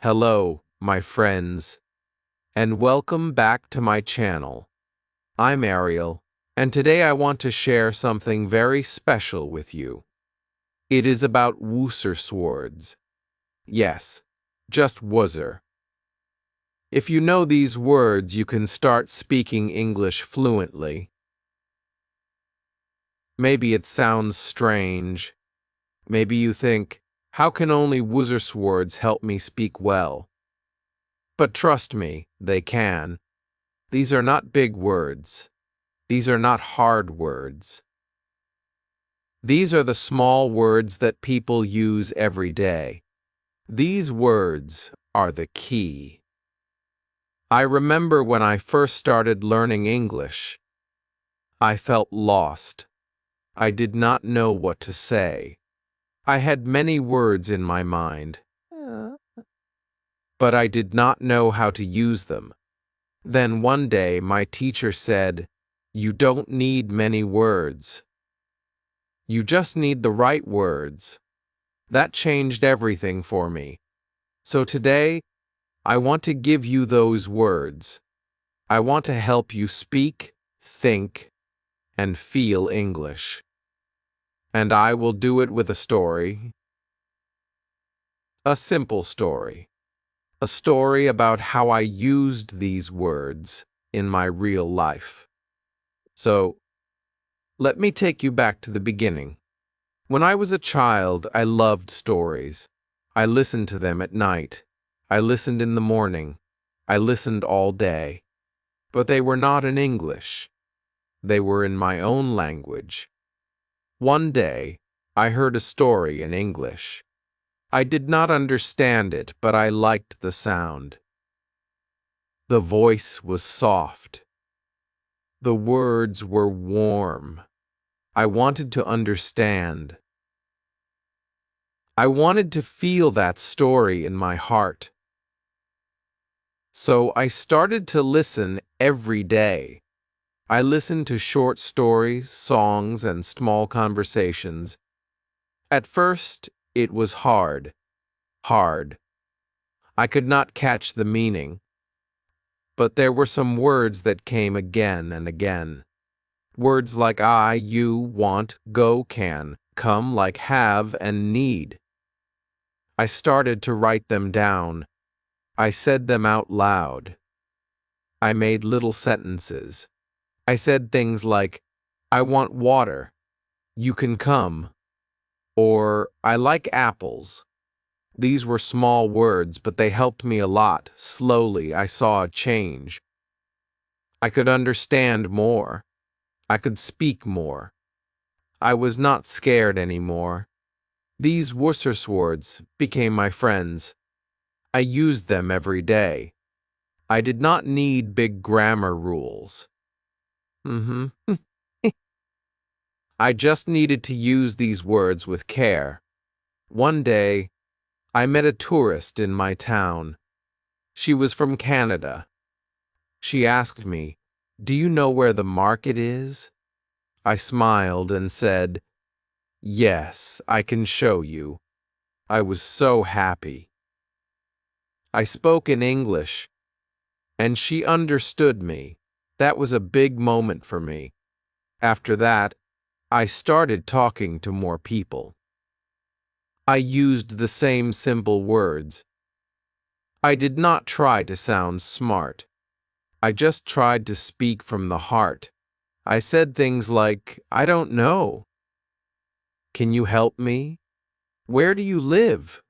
Hello, my friends, and welcome back to my channel. I'm Ariel, and today I want to share something very special with you. It is about wooser swords. Yes, just wooser. If you know these words, you can start speaking English fluently. Maybe it sounds strange. Maybe you think, how can only wooser swords help me speak well? But trust me, they can. These are not big words. These are not hard words. These are the small words that people use every day. These words are the key. I remember when I first started learning English. I felt lost. I did not know what to say. I had many words in my mind, but I did not know how to use them. Then one day my teacher said, "You don't need many words. You just need the right words." That changed everything for me. So today, I want to give you those words. I want to help you speak, think, and feel English. And I will do it with a story. A simple story. A story about how I used these words in my real life. So, let me take you back to the beginning. When I was a child, I loved stories. I listened to them at night. I listened in the morning. I listened all day. But they were not in English. They were in my own language. One day, I heard a story in English. I did not understand it, but I liked the sound. The voice was soft. The words were warm. I wanted to understand. I wanted to feel that story in my heart. So I started to listen every day. I listened to short stories, songs, and small conversations. At first, it was hard. I could not catch the meaning. But there were some words that came again and again. Words like I, you, want, go, can, come like have and need. I started to write them down. I said them out loud. I made little sentences. I said things like, I want water. You can come. Or, I like apples. These were small words, but they helped me a lot. Slowly, I saw a change. I could understand more. I could speak more. I was not scared anymore. These Worcester swords became my friends. I used them every day. I did not need big grammar rules. I just needed to use these words with care. One day, I met a tourist in my town. She was from Canada. She asked me, "Do you know where the market is?" I smiled and said, "Yes, I can show you." I was so happy. I spoke in English, and she understood me. That was a big moment for me. After that, I started talking to more people. I used the same simple words. I did not try to sound smart. I just tried to speak from the heart. I said things like, I don't know. Can you help me? Where do you live?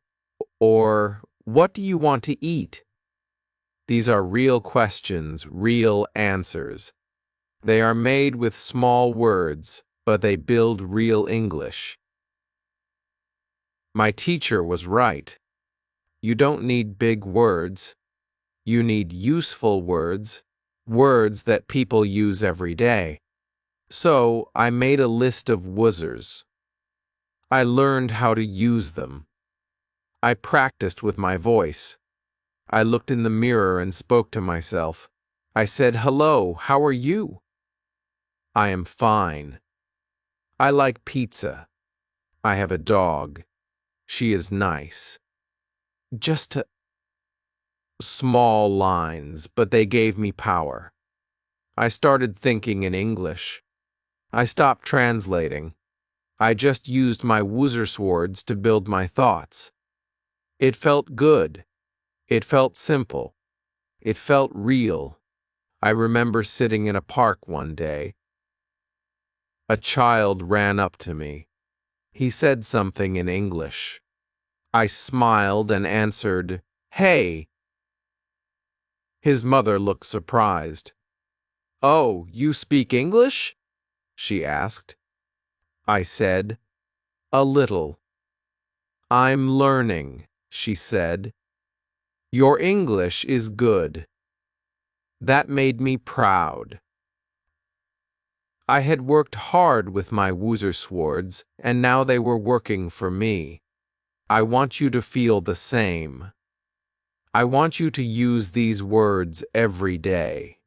Or, what do you want to eat? These are real questions, real answers. They are made with small words, but they build real English. My teacher was right. You don't need big words. You need useful words, words that people use every day. So I made a list of woozers. I learned how to use them. I practiced with my voice. I looked in the mirror and spoke to myself. I said, "Hello, how are you?" "I am fine. I like pizza. I have a dog. She is nice." Just to Small lines, but they gave me power. I started thinking in English. I stopped translating. I just used my woozer swords to build my thoughts. It felt good. It felt simple. It felt real. I remember sitting in a park one day. A child ran up to me. He said something in English. I smiled and answered, "Hey." His mother looked surprised. "Oh, you speak English?" she asked. I said, "A little." "I'm learning," she said. "Your English is good." That made me proud. I had worked hard with my woozer swords, and now they were working for me. I want you to feel the same. I want you to use these words every day.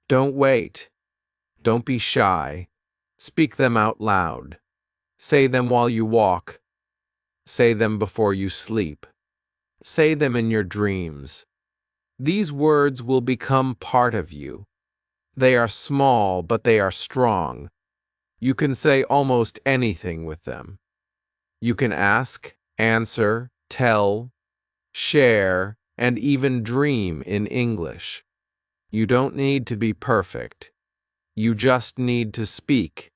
Don't wait. Don't be shy. Speak them out loud. Say them while you walk. Say them before you sleep. Say them in your dreams. These words will become part of you. They are small, but they are strong. You can say almost anything with them. You can ask, answer, tell, share, and even dream in English. You don't need to be perfect. You just need to speak.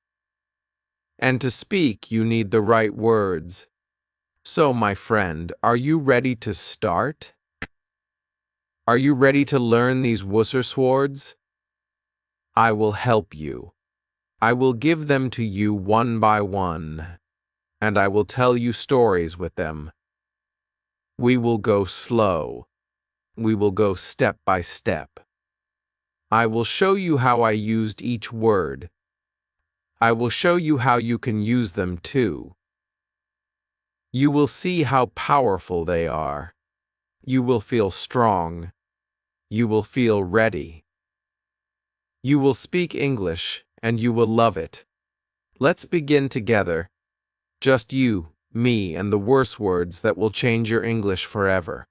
And to speak, you need the right words. So, my friend, are you ready to start? Are you ready to learn these woozer swords? I will help you. I will give them to you one by one, and I will tell you stories with them. We will go slow. We will go step by step. I will show you how I used each word. I will show you how you can use them too. You will see how powerful they are. You will feel strong. You will feel ready. You will speak English, and you will love it. Let's begin together. Just you, me, and the worse words that will change your English forever.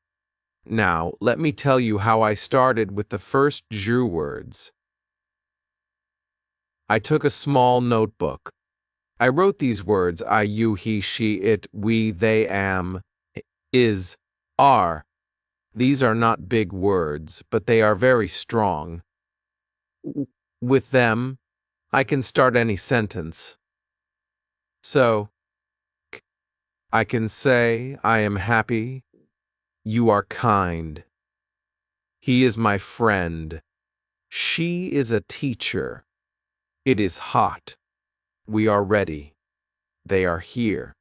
Now, let me tell you how I started with the first jeu words. I took a small notebook. I wrote these words: I, you, he, she, it, we, they, am, is, are. These are not big words, but they are very strong. With them, I can start any sentence. So, I can say, I am happy. You are kind. He is my friend. She is a teacher. It is hot. We are ready. They are here.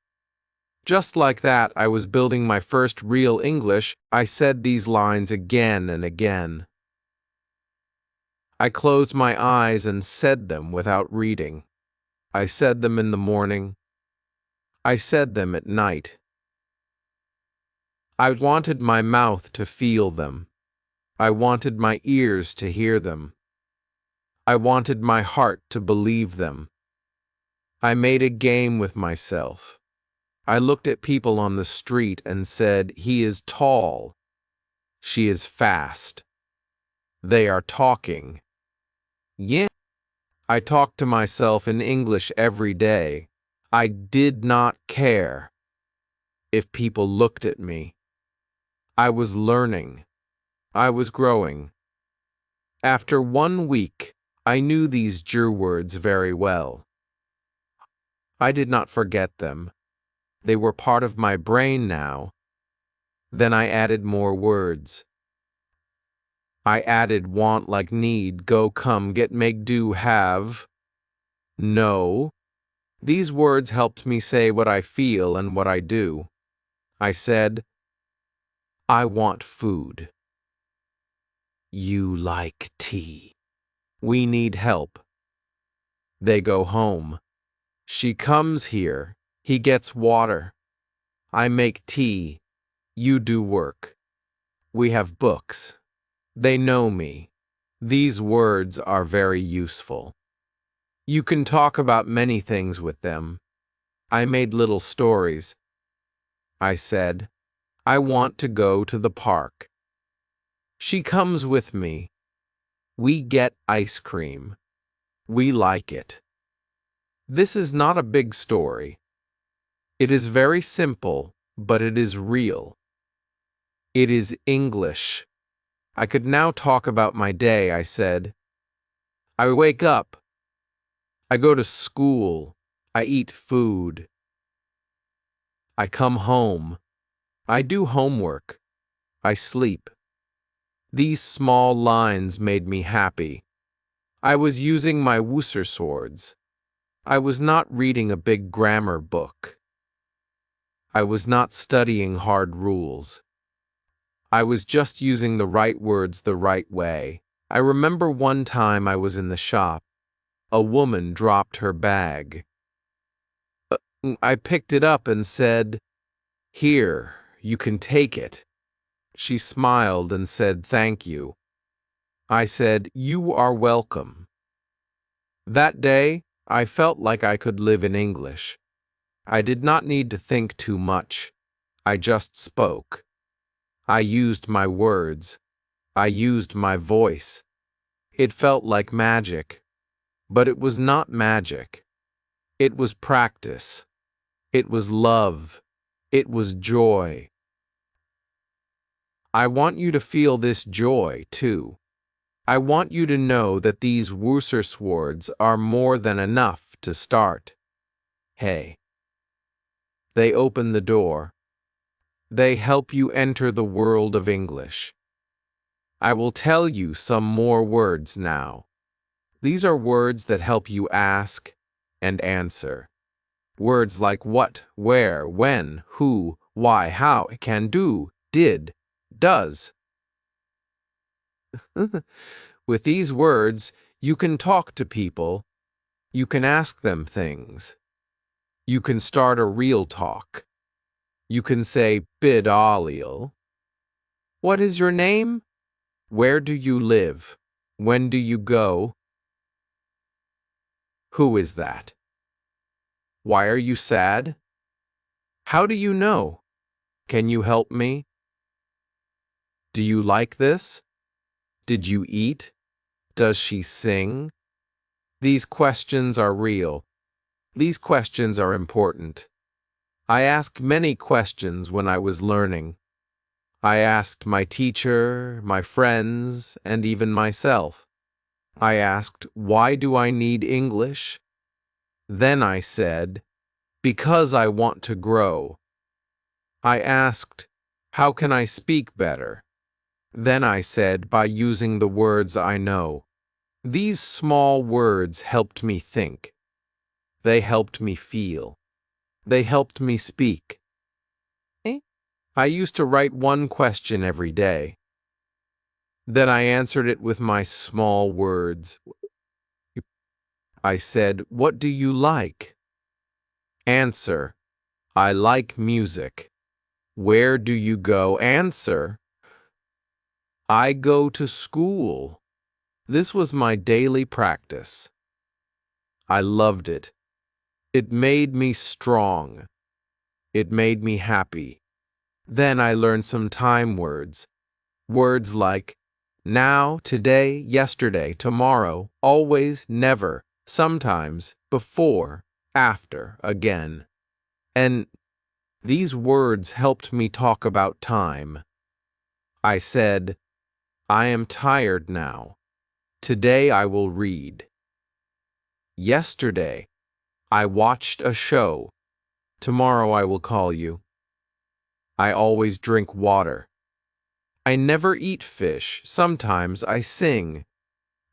Just like that, I was building my first real English. I said these lines again and again. I closed my eyes and said them without reading. I said them in the morning. I said them at night. I wanted my mouth to feel them. I wanted my ears to hear them. I wanted my heart to believe them. I made a game with myself. I looked at people on the street and said, he is tall. She is fast. They are talking. Yeah. I talked to myself in English every day. I did not care if people looked at me. I was learning. I was growing. After 1 week, I knew these jeu words very well. I did not forget them. They were part of my brain now. Then I added more words. I added want, like need, go, come, get, make, do, have, know. These words helped me say what I feel and what I do. I said, I want food. You like tea. We need help. They go home. She comes here. He gets water. I make tea. You do work. We have books. They know me. These words are very useful. You can talk about many things with them. I made little stories. I said, I want to go to the park. She comes with me. We get ice cream. We like it. This is not a big story. It is very simple, but it is real. It is English. I could now talk about my day, I said. I wake up. I go to school. I eat food. I come home. I do homework. I sleep. These small lines made me happy. I was using my Wooser swords. I was not reading a big grammar book. I was not studying hard rules. I was just using the right words the right way. I remember one time I was in the shop. A woman dropped her bag. I picked it up and said, "Here, you can take it." She smiled and said, "Thank you." I said, "You are welcome." That day, I felt like I could live in English. I did not need to think too much. I just spoke. I used my words. I used my voice. It felt like magic. But it was not magic. It was practice. It was love. It was joy. I want you to feel this joy, too. I want you to know that these Wooser swords are more than enough to start. Hey. They open the door. They help you enter the world of English. I will tell you some more words now. These are words that help you ask and answer. Words like what, where, when, who, why, how, can do, did, does. With these words, you can talk to people. You can ask them things. You can start a real talk. You can say, "Bid Alil." What is your name? Where do you live? When do you go? Who is that? Why are you sad? How do you know? Can you help me? Do you like this? Did you eat? Does she sing? These questions are real. These questions are important. I asked many questions when I was learning. I asked my teacher, my friends, and even myself. I asked, "Why do I need English?" Then I said, "Because I want to grow." I asked, "How can I speak better?" Then I said, "By using the words I know." These small words helped me think. They helped me feel. They helped me speak. I used to write one question every day. Then I answered it with my small words. I said, "What do you like?" Answer, "I like music." Where do you go? Answer, "I go to school." This was my daily practice. I loved it. It made me strong. It made me happy. Then I learned some time words. Words like now, today, yesterday, tomorrow, always, never, sometimes, before, after, again. And these words helped me talk about time. I said, "I am tired now. Today I will read." Yesterday, I watched a show. Tomorrow I will call you. I always drink water. I never eat fish. Sometimes I sing.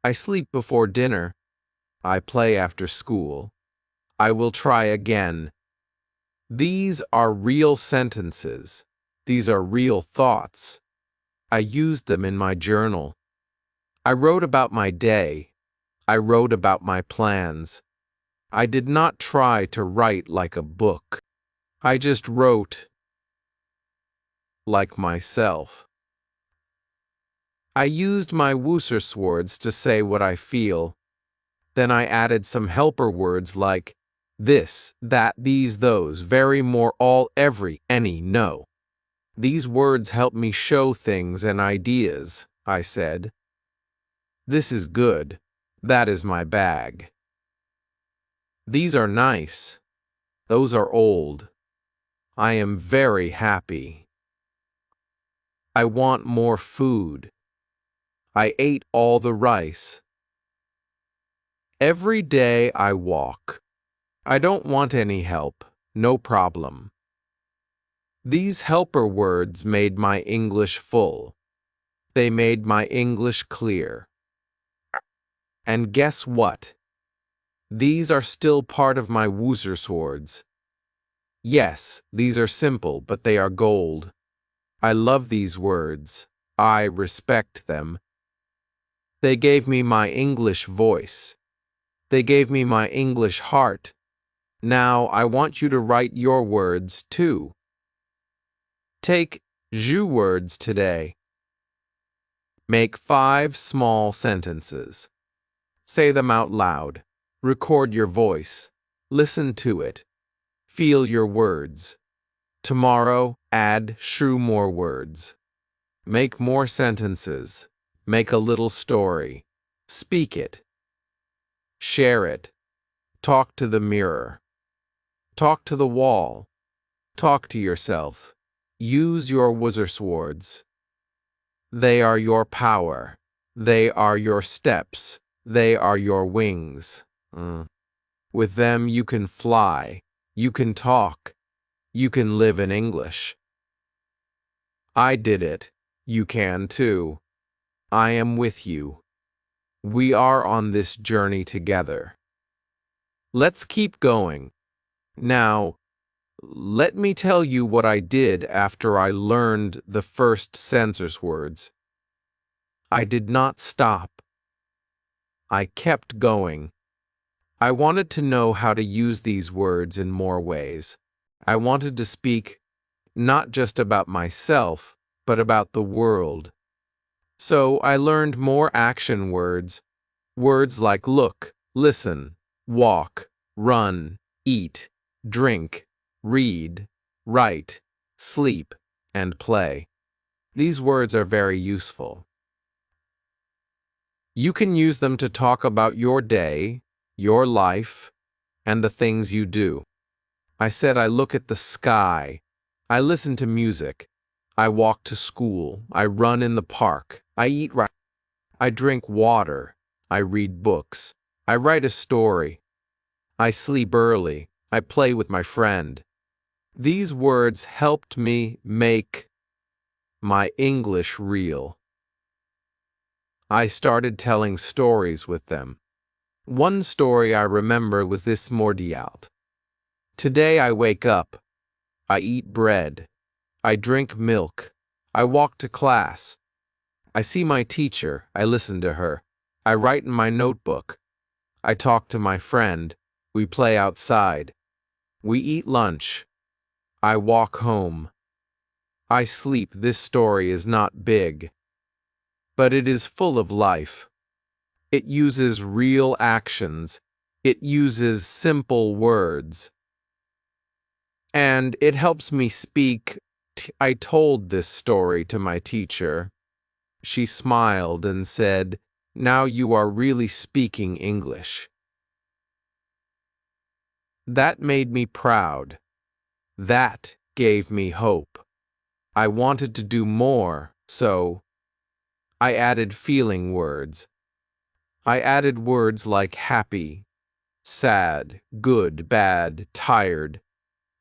I sleep before dinner. I play after school. I will try again. These are real sentences. These are real thoughts. I used them in my journal. I wrote about my day. I wrote about my plans. I did not try to write like a book. I just wrote like myself. I used my Wooser swords to say what I feel. Then I added some helper words like this, that, these, those, very, more, all, every, any, no. These words help me show things and ideas. I said. This is good. That is my bag. These are nice. Those are old. I am very happy. I want more food. I ate all the rice. Every day I walk. I don't want any help. No problem. These helper words made my English full. They made my English clear. And guess what? These are still part of my Woozer swords. Yes, these are simple, but they are gold. I love these words. I respect them. They gave me my English voice. They gave me my English heart. Now I want you to write your words too. Take je words today. Make 5 small sentences. Say them out loud. Record your voice. Listen to it. Feel your words. Tomorrow, add more words. Make more sentences. Make a little story. Speak it. Share it. Talk to the mirror. Talk to the wall. Talk to yourself. Use your Woozer swords. They are your power. They are your steps. They are your wings. With them you can fly. You can talk. You can live in English. I did it. You can too. I am with you. We are on this journey together. Let's keep going. Now, let me tell you what I did after I learned the first census words. I did not stop. I kept going. I wanted to know how to use these words in more ways. I wanted to speak not just about myself, but about the world. So I learned more action words, words like look, listen, walk, run, eat, drink, read, write, sleep, and play. These words are very useful. You can use them to talk about your day, your life, and the things you do. I said I look at the sky. I listen to music. I walk to school. I run in the park. I eat right. I drink water. I read books. I write a story. I sleep early. I play with my friend. These words helped me make my English real. I started telling stories with them. One story I remember was this mordialt. Today I wake up. I eat bread. I drink milk. I walk to class. I see my teacher. I listen to her. I write in my notebook. I talk to my friend. We play outside. We eat lunch. I walk home. I sleep. This story is not big, but it is full of life. It uses real actions. It uses simple words. And it helps me speak. I told this story to my teacher. She smiled and said, "Now you are really speaking English." That made me proud. That gave me hope. I wanted to do more, so I added feeling words. I added words like happy, sad, good, bad, tired,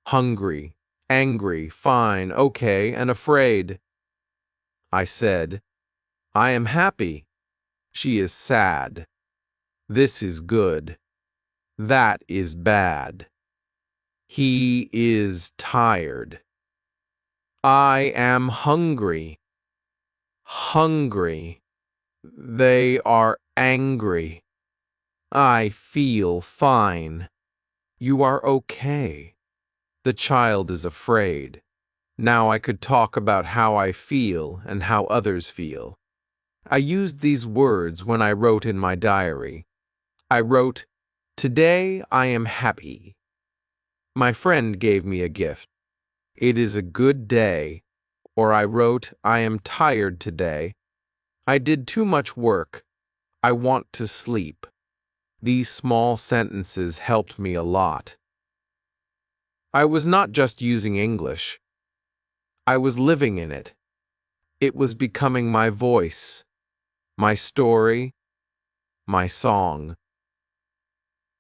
hungry, angry, fine, okay, and afraid. I said, I am happy. She is sad. This is good. That is bad. He is tired. I am hungry. Hungry. They are angry. I feel fine. You are okay. The child is afraid. Now I could talk about how I feel and how others feel. I used these words when I wrote in my diary. I wrote, "Today I am happy." My friend gave me a gift. "It is a good day." Or I wrote, "I am tired today." I did too much work. I want to sleep. These small sentences helped me a lot. I was not just using English. I was living in it. It was becoming my voice, my story, my song.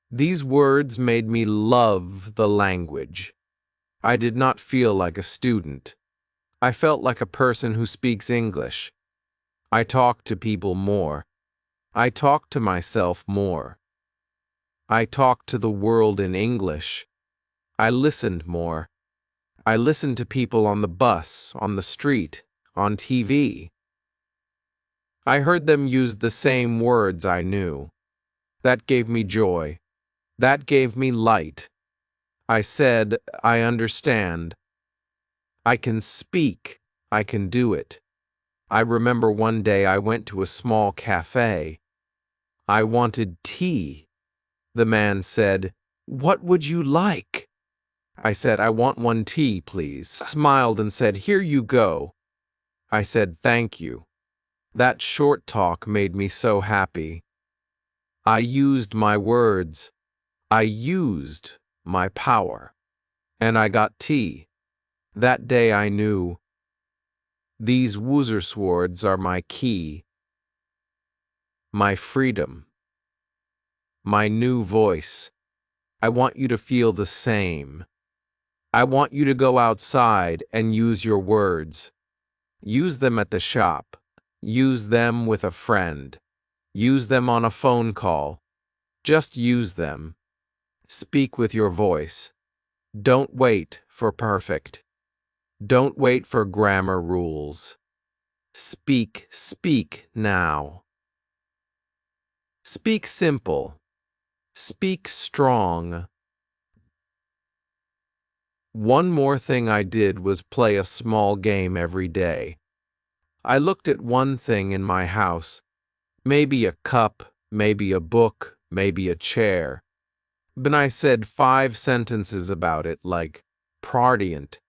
These words made me love the language. I did not feel like a student. I felt like a person who speaks English. I talked to people more. I talked to myself more. I talked to the world in English. I listened more. I listened to people on the bus, on the street, on TV. I heard them use the same words I knew. That gave me joy. That gave me light. I said, I understand. I can speak. I can do it. I remember one day I went to a small cafe. I wanted tea. The man said, "What would you like?" I said, "I want one tea, please." Smiled and said, "Here you go." I said, "Thank you." That short talk made me so happy. I used my words. I used my power. And I got tea. That day I knew. These Woozer's are my key. My freedom. My new voice. I want you to feel the same. I want you to go outside and use your words. Use them at the shop. Use them with a friend. Use them on a phone call. Just use them. Speak with your voice. Don't wait for perfect. Don't wait for grammar rules. Speak now. Speak simple. Speak strong. One more thing I did was play a small game every day. I looked at one thing in my house, maybe a cup, maybe a book, maybe a chair. Then I said 5 sentences about it like, Prardient.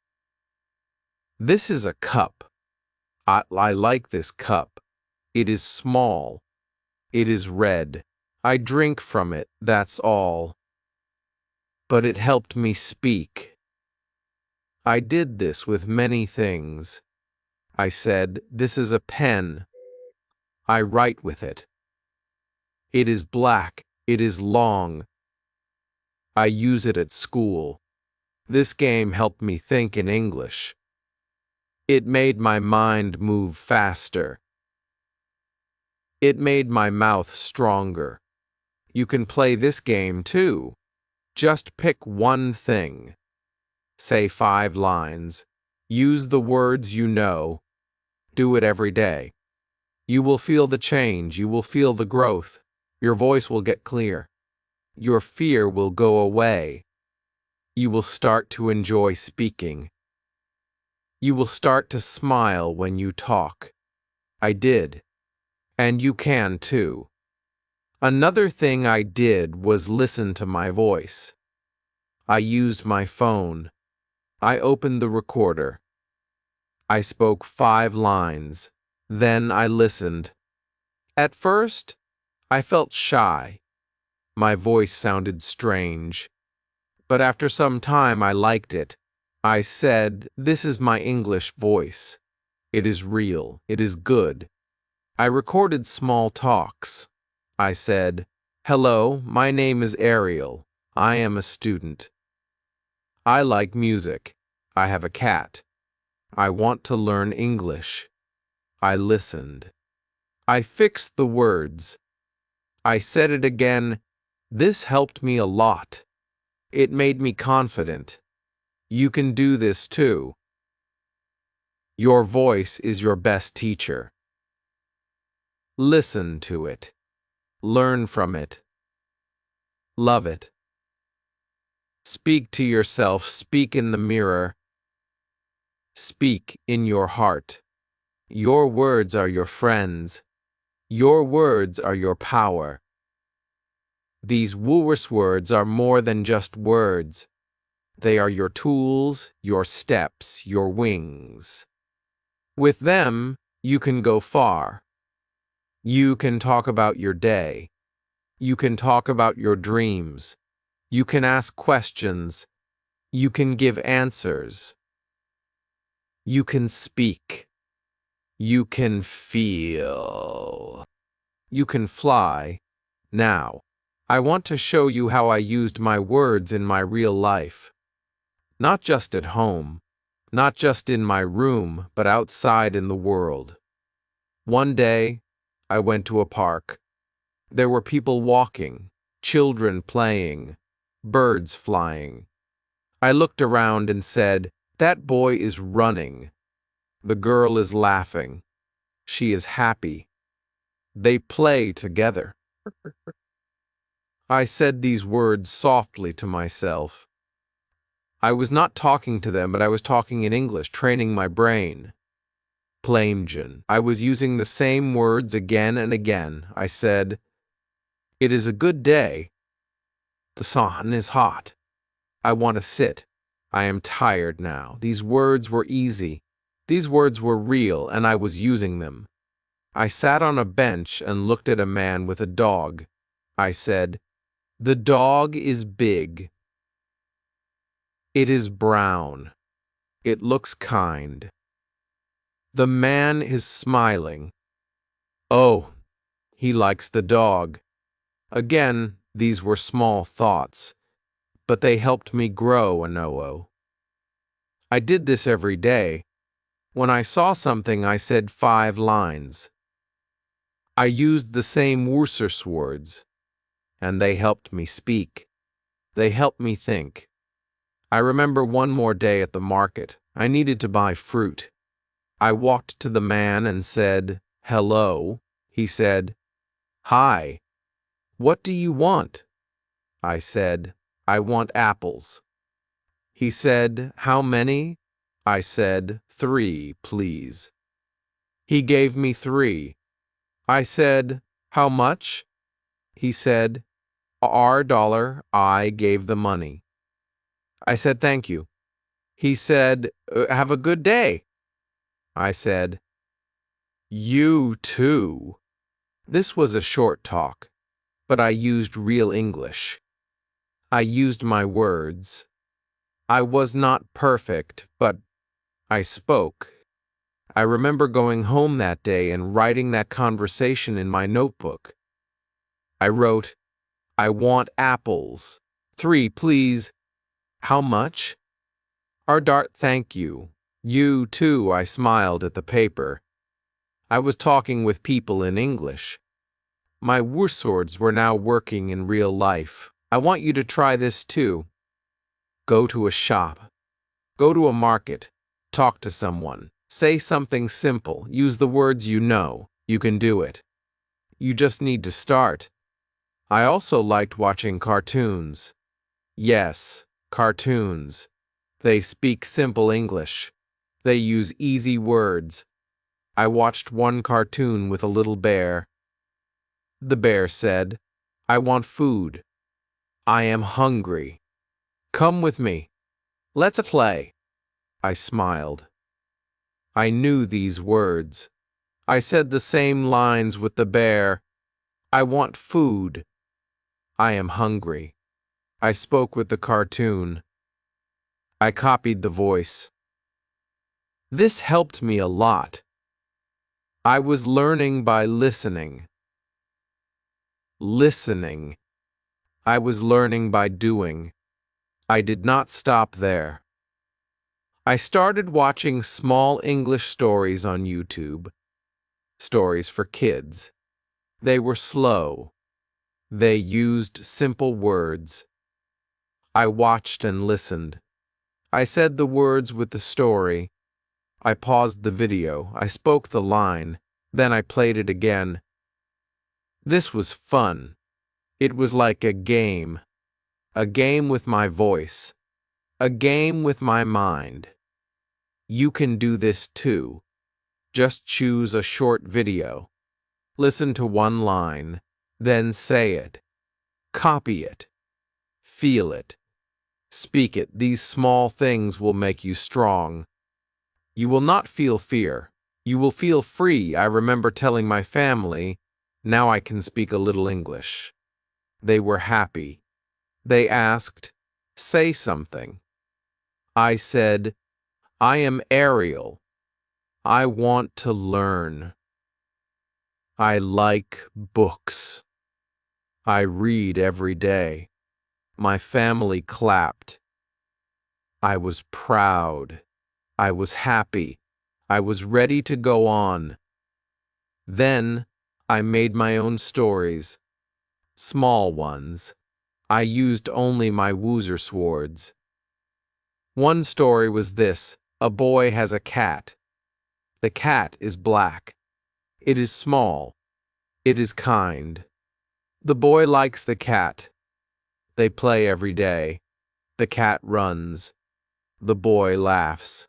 This is a cup. I like this cup. It is small. It is red. I drink from it, that's all. But it helped me speak. I did this with many things. I said, this is a pen. I write with it. It is black. It is long. I use it at school. This game helped me think in English. It made my mind move faster. It made my mouth stronger. You can play this game too. Just pick one thing. Say 5 lines. Use the words you know. Do it every day. You will feel the change. You will feel the growth. Your voice will get clear. Your fear will go away. You will start to enjoy speaking. You will start to smile when you talk. I did. And you can too. Another thing I did was listen to my voice. I used my phone. I opened the recorder. I spoke 5 lines. Then I listened. At first, I felt shy. My voice sounded strange. But after some time, I liked it. I said, this is my English voice. It is real. It is good. I recorded small talks. I said, hello, my name is Ariel. I am a student. I like music. I have a cat. I want to learn English. I listened. I fixed the words. I said it again. This helped me a lot. It made me confident. You can do this too. Your voice is your best teacher. Listen to it. Learn from it. Love it. Speak to yourself. Speak in the mirror. Speak in your heart. Your words are your friends. Your words are your power. These Woolworths words are more than just words. They are your tools, your steps, your wings. With them, you can go far. You can talk about your day. You can talk about your dreams. You can ask questions. You can give answers. You can speak. You can feel. You can fly. Now, I want to show you how I used my words in my real life. Not just at home, not just in my room, but outside in the world. One day, I went to a park. There were people walking, children playing, birds flying. I looked around and said, "That boy is running. The girl is laughing. She is happy. They play together." I said these words softly to myself. I was not talking to them, but I was talking in English, training my brain. Plainjan. I was using the same words again and again. I said, "It is a good day. The sun is hot. I want to sit. I am tired now." These words were easy. These words were real, and I was using them. I sat on a bench and looked at a man with a dog. I said, "The dog is big. It is brown. It looks kind. The man is smiling. Oh, he likes the dog." Again, these were small thoughts, but they helped me grow, Anoo. I did this every day. When I saw something, I said 5 lines. I used the same words, and they helped me speak. They helped me think. I remember one more day at the market. I needed to buy fruit. I walked to the man and said, "Hello." He said, "Hi. What do you want?" I said, "I want apples." He said, "How many?" I said, "3, please." He gave me 3. I said, "How much?" He said, $1. I gave the money. I said, "Thank you." He said, "Have a good day." I said, "You too." This was a short talk, but I used real English. I used my words. I was not perfect, but I spoke. I remember going home that day and writing that conversation in my notebook. I wrote, "I want apples. 3, please. How much?" Ardart, thank you. You too, I smiled at the paper. I was talking with people in English. My words were now working in real life. I want you to try this too. Go to a shop. Go to a market. Talk to someone. Say something simple. Use the words you know. You can do it. You just need to start. I also liked watching cartoons. Yes, cartoons. They speak simple English. They use easy words. I watched one cartoon with a little bear. The bear said, "I want food. I am hungry. Come with me. Let's play." I smiled. I knew these words. I said the same lines with the bear. I want food. I am hungry. I spoke with the cartoon. I copied the voice. This helped me a lot. I was learning by listening. Listening. I was learning by doing. I did not stop there. I started watching small English stories on YouTube. Stories for kids. They were slow. They used simple words. I watched and listened. I said the words with the story. I paused the video. I spoke the line. Then I played it again. This was fun. It was like a game. A game with my voice. A game with my mind. You can do this too. Just choose a short video. Listen to one line. Then say it. Copy it. Feel it. Speak it. These small things will make you strong. You will not feel fear. You will feel free. I remember telling my family, Now I can speak a little English. They were happy. They asked, "Say something." I said, "I am Ariel. I want to learn. I like books. I read every day." My family clapped. I was proud. I was happy. I was ready to go on. Then I made my own stories, small ones. I used only my woozer swords. One story was this: a boy has a cat. The cat is black. It is small. It is kind. The boy likes the cat. They play every day. The cat runs. The boy laughs.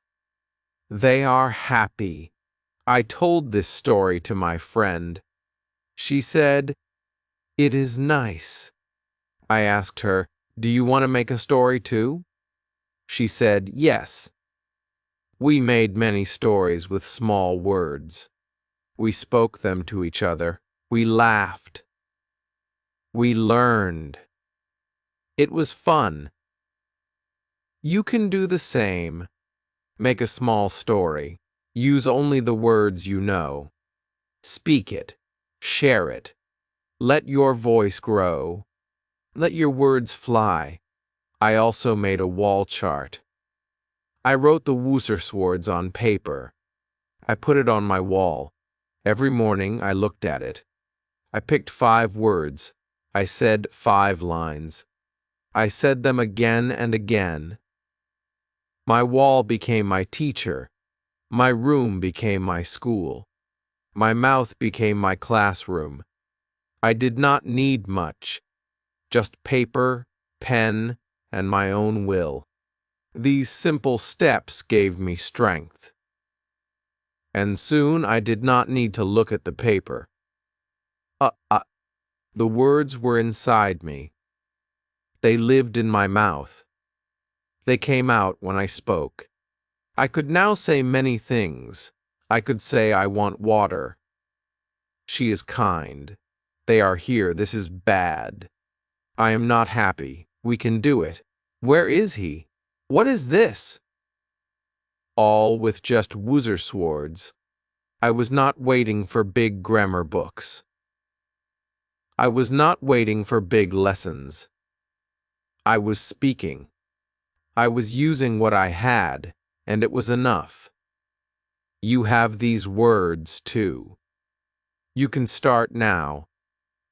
They are happy. I told this story to my friend. She said, "It is nice." I asked her, "Do you want to make a story too?" She said, "Yes." We made many stories with small words. We spoke them to each other. We laughed. We learned. It was fun. You can do the same. Make a small story. Use only the words you know. Speak it. Share it. Let your voice grow. Let your words fly. I also made a wall chart. I wrote the woozer swords on paper. I put it on my wall. Every morning I looked at it. I picked 5 words. I said 5 lines. I said them again and again. My wall became my teacher. My room became my school. My mouth became my classroom. I did not need much, just paper, pen, and my own will. These simple steps gave me strength. And soon I did not need to look at the paper. The words were inside me. They lived in my mouth. They came out when I spoke. I could now say many things. I could say I want water. She is kind. They are here. This is bad. I am not happy. We can do it. Where is he? What is this? All with just woozer swords. I was not waiting for big grammar books. I was not waiting for big lessons. I was speaking. I was using what I had, and it was enough. You have these words, too. You can start now.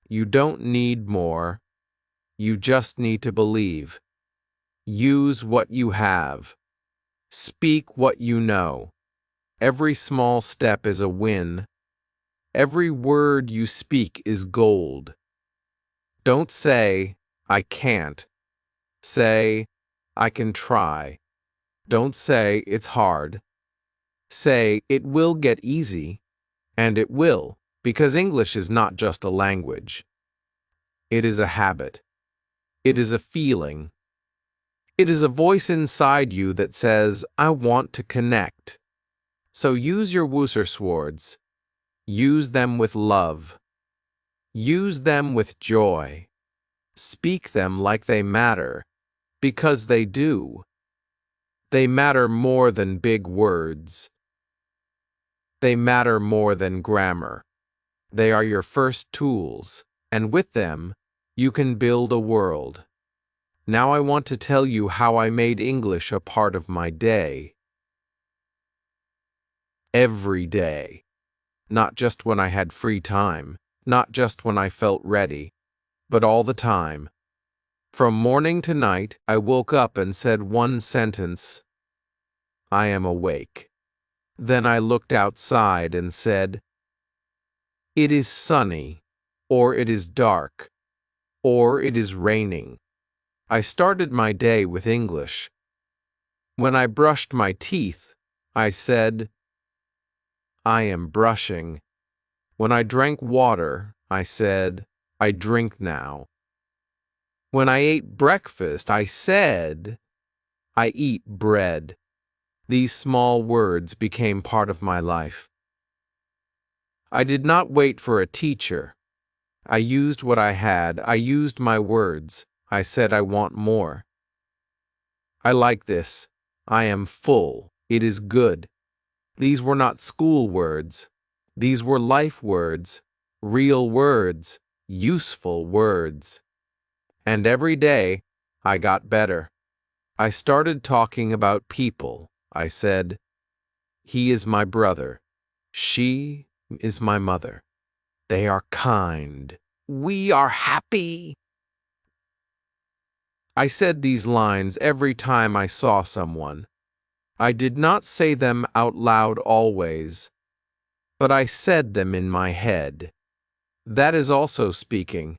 You don't need more. You just need to believe. Use what you have. Speak what you know. Every small step is a win. Every word you speak is gold. Don't say, "I can't." Say, "I can try." Don't say, "It's hard." Say, "It will get easy." And it will, because English is not just a language. It is a habit. It is a feeling. It is a voice inside you that says, "I want to connect." So use your woozer swords. Use them with love. Use them with joy. Speak them like they matter, because they do. They matter more than big words. They matter more than grammar. They are your first tools, and with them, you can build a world. Now I want to tell you how I made English a part of my day. Every day. Not just when I had free time, not just when I felt ready, but all the time. From morning to night, I woke up and said one sentence: I am awake. Then I looked outside and said, it is sunny, or it is dark, or it is raining. I started my day with English. When I brushed my teeth, I said, I am brushing. When I drank water, I said, I drink now. When I ate breakfast, I said, I eat bread. These small words became part of my life. I did not wait for a teacher. I used what I had. I used my words. I said I want more. I like this. I am full. It is good. These were not school words. These were life words, real words, useful words. And every day, I got better. I started talking about people. I said, he is my brother. She is my mother. They are kind. We are happy. I said these lines every time I saw someone. I did not say them out loud always, but I said them in my head. That is also speaking.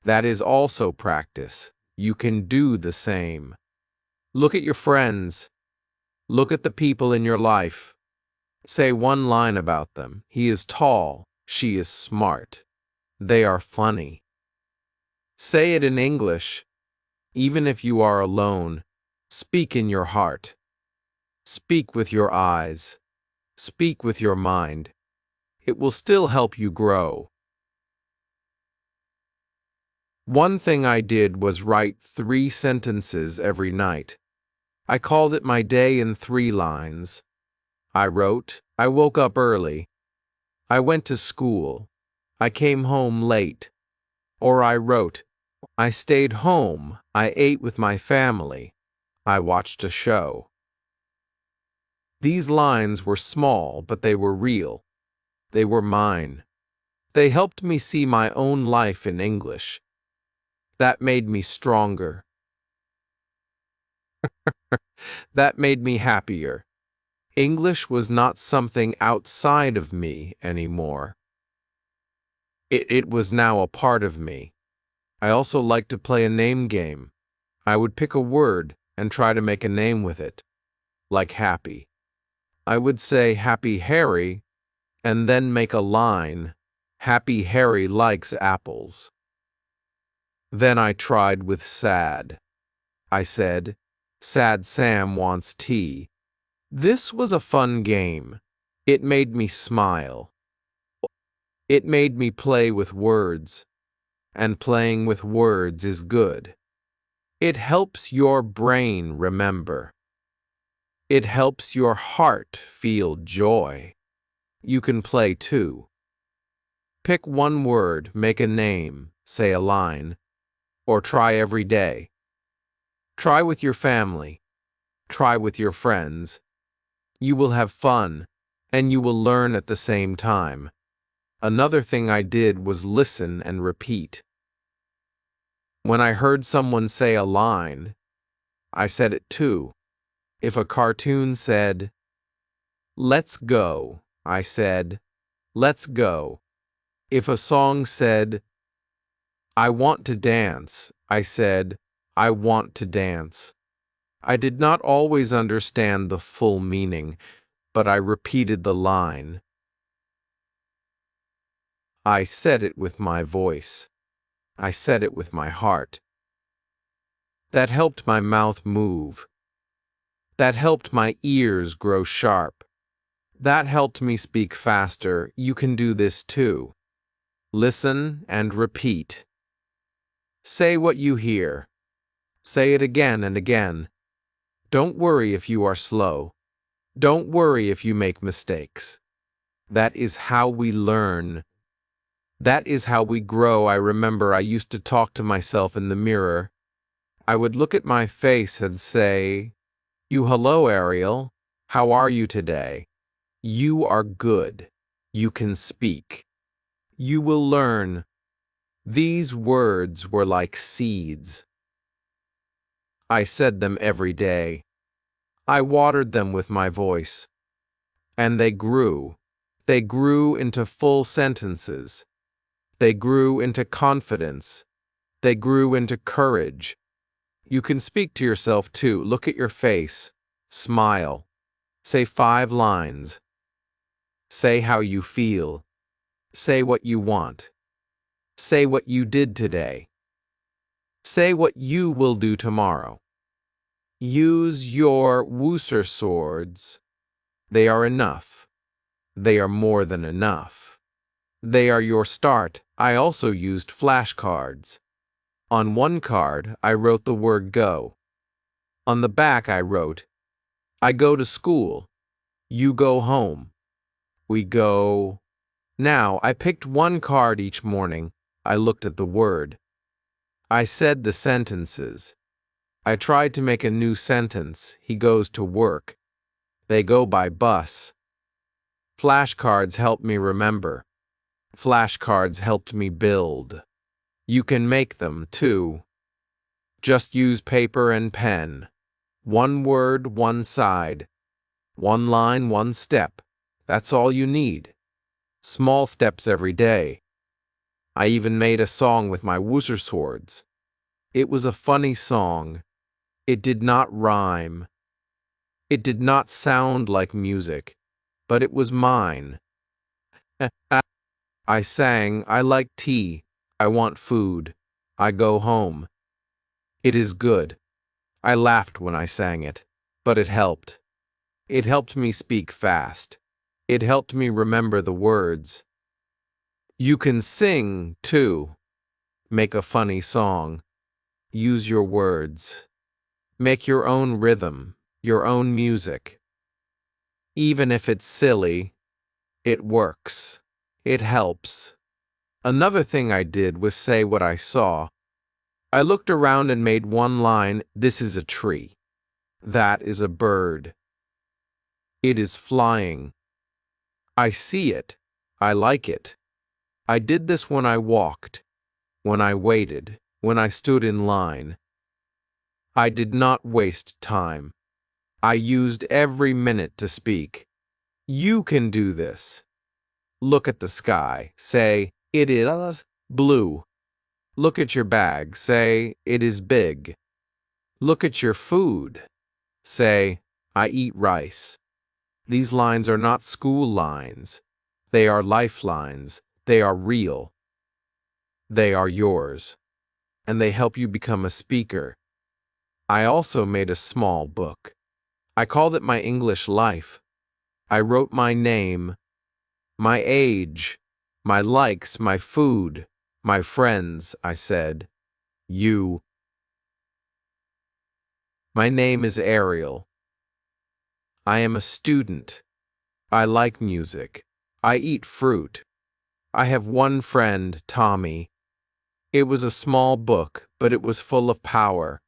That is also practice. You can do the same. Look at your friends. Look at the people in your life. Say one line about them. He is tall. She is smart. They are funny. Say it in English. Even if you are alone, speak in your heart. Speak with your eyes. Speak with your mind. It will still help you grow. One thing I did was write 3 sentences every night. I called it my day in 3 lines. I wrote, I woke up early. I went to school. I came home late. Or I wrote, I stayed home. I ate with my family. I watched a show. These lines were small, but they were real. They were mine. They helped me see my own life in English. That made me stronger. That made me happier. English was not something outside of me anymore. It was now a part of me. I also liked to play a name game. I would pick a word and try to make a name with it, like happy. I would say Happy Harry and then make a line, Happy Harry likes apples. Then I tried with sad. I said, Sad Sam wants tea. This was a fun game. It made me smile. It made me play with words, and playing with words is good. It helps your brain remember. It helps your heart feel joy. You can play too. Pick one word, make a name, say a line, or try every day. Try with your family. Try with your friends. You will have fun, and you will learn at the same time. Another thing I did was listen and repeat. When I heard someone say a line, I said it too. If a cartoon said, let's go, I said, let's go. If a song said, I want to dance, I said, I want to dance. I did not always understand the full meaning, but I repeated the line. I said it with my voice. I said it with my heart. That helped my mouth move. That helped my ears grow sharp. That helped me speak faster. You can do this too. Listen and repeat. Say what you hear. Say it again and again. Don't worry if you are slow. Don't worry if you make mistakes. That is how we learn. That is how we grow. I remember I used to talk to myself in the mirror. I would look at my face and say, hello, Ariel. How are you today? You are good. You can speak. You will learn. These words were like seeds. I said them every day. I watered them with my voice. And they grew. They grew into full sentences. They grew into confidence. They grew into courage. You can speak to yourself too. Look at your face. Smile. Say 5 lines. Say how you feel. Say what you want. Say what you did today. Say what you will do tomorrow. Use your Wooser swords. They are enough. They are more than enough. They are your start. I also used flashcards. On one card, I wrote the word go. On the back, I wrote, I go to school. You go home. We go. Now, I picked one card each morning. I looked at the word. I said the sentences. I tried to make a new sentence. He goes to work. They go by bus. Flashcards helped me remember. Flashcards helped me build. You can make them, too. Just use paper and pen. One word, one side. One line, one step. That's all you need. Small steps every day. I even made a song with my woozer swords. It was a funny song. It did not rhyme. It did not sound like music, but it was mine. I sang, I like tea. I want food. I go home. It is good. I laughed when I sang it, but it helped. It helped me speak fast. It helped me remember the words. You can sing, too. Make a funny song. Use your words. Make your own rhythm, your own music. Even if it's silly, it works. It helps. Another thing I did was say what I saw. I looked around and made one line. This is a tree. That is a bird. It is flying. I see it. I like it. I did this when I walked, when I waited, when I stood in line. I did not waste time. I used every minute to speak. You can do this. Look at the sky. Say, it is blue. Look at your bag. Say, it is big. Look at your food. Say, I eat rice. These lines are not school lines. They are lifelines. They are real. They are yours. And they help you become a speaker. I also made a small book. I called it My English Life. I wrote my name, my age, my likes, my food, my friends. I said, you. My name is Ariel. I am a student. I like music. I eat fruit. I have one friend, Tommy. It was a small book, but it was full of power.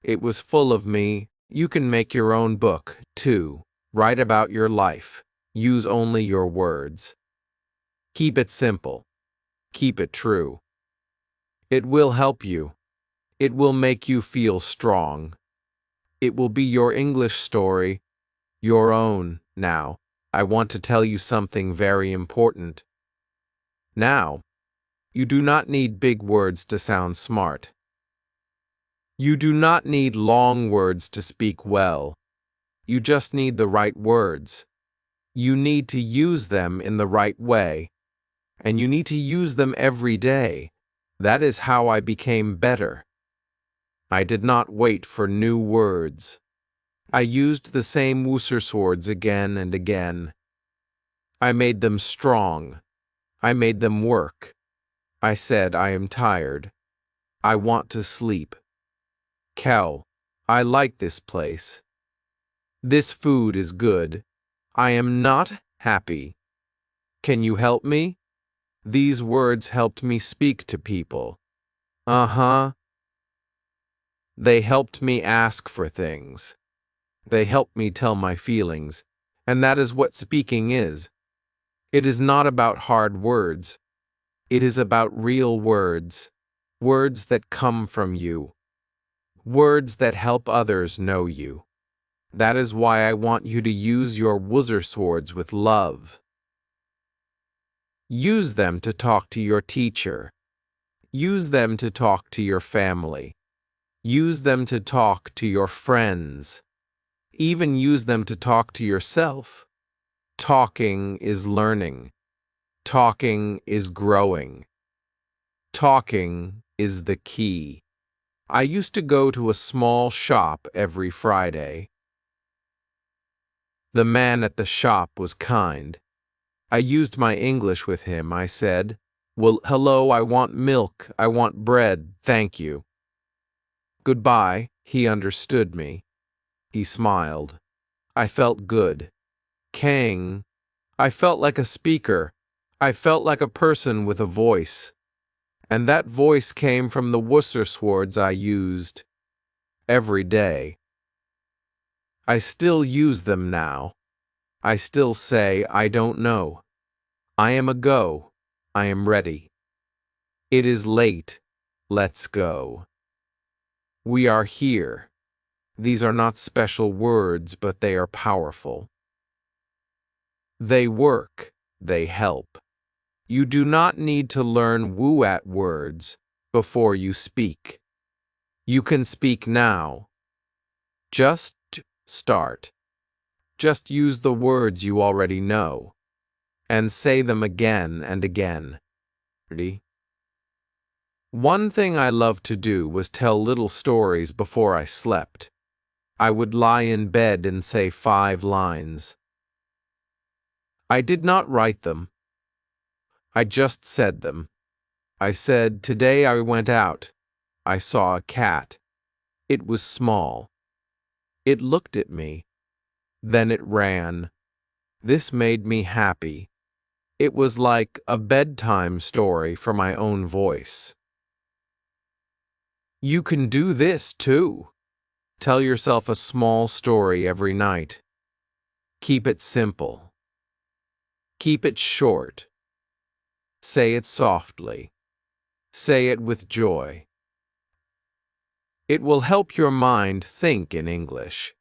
It was full of me. You can make your own book, too. Write about your life. Use only your words. Keep it simple. Keep it true. It will help you. It will make you feel strong. It will be your English story, your own. Now, I want to tell you something very important. Now, you do not need big words to sound smart. You do not need long words to speak well. You just need the right words. You need to use them in the right way. And you need to use them every day. That is how I became better. I did not wait for new words. I used the same woozer swords again and again. I made them strong. I made them work. I said, I am tired. I want to sleep. Cow, I like this place. This food is good. I am not happy. Can you help me? These words helped me speak to people. Uh-huh. They helped me ask for things. They helped me tell my feelings. And that is what speaking is. It is not about hard words. It is about real words. Words that come from you. Words that help others know you. That is why I want you to use your woozer swords with love. Use them to talk to your teacher. Use them to talk to your family. Use them to talk to your friends. Even use them to talk to yourself. Talking is learning. Talking is growing. Talking is the key. I used to go to a small shop every Friday. The man at the shop was kind. I used my English with him. I said, "Well, hello, I want milk. I want bread. Thank you." "Goodbye." He understood me. He smiled. I felt good. Kang. I felt like a speaker. I felt like a person with a voice. And that voice came from the Worcester swords I used every day. I still use them now. I still say, I don't know. I am a go. I am ready. It is late. Let's go. We are here. These are not special words, but they are powerful. They work. They help. You do not need to learn woo-at words before you speak. You can speak now. Just start. Just use the words you already know and say them again and again. One thing I loved to do was tell little stories before I slept. I would lie in bed and say 5 lines. I did not write them. I just said them. I said, "Today I went out. I saw a cat. It was small. It looked at me. Then it ran. This made me happy." It was like a bedtime story for my own voice. You can do this too. Tell yourself a small story every night. Keep it simple. Keep it short. Say it softly. Say it with joy. It will help your mind think in English.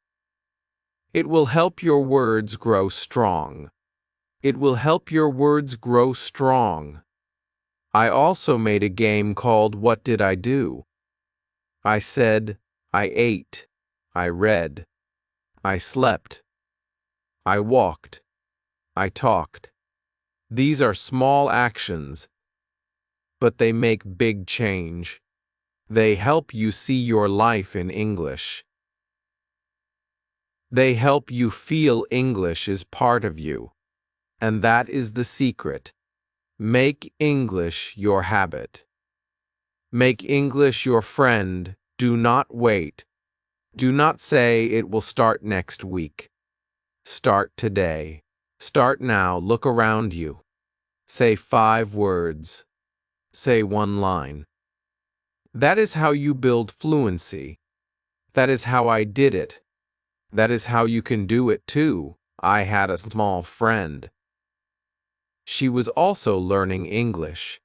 It will help your words grow strong. It will help your words grow strong. I also made a game called What Did I Do? I said, I ate, I read, I slept, I walked, I talked. These are small actions, but they make big change. They help you see your life in English. They help you feel English is part of you. And that is the secret. Make English your habit. Make English your friend. Do not wait. Do not say it will start next week. Start today. Start now. Look around you. Say 5 words. Say 1 line. That is how you build fluency. That is how I did it. That is how you can do it too. I had a small friend. She was also learning English.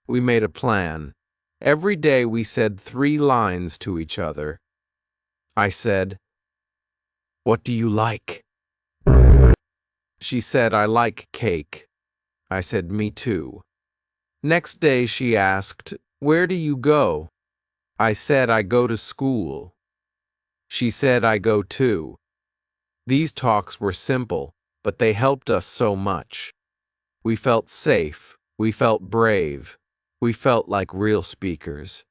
We made a plan. Every day we said 3 lines to each other. I said, "What do you like?" She said, "I like cake." I said, "Me too." Next day she asked, "Where do you go?" I said, "I go to school." She said, "I go too." These talks were simple, but they helped us so much. We felt safe. We felt brave. We felt like real speakers.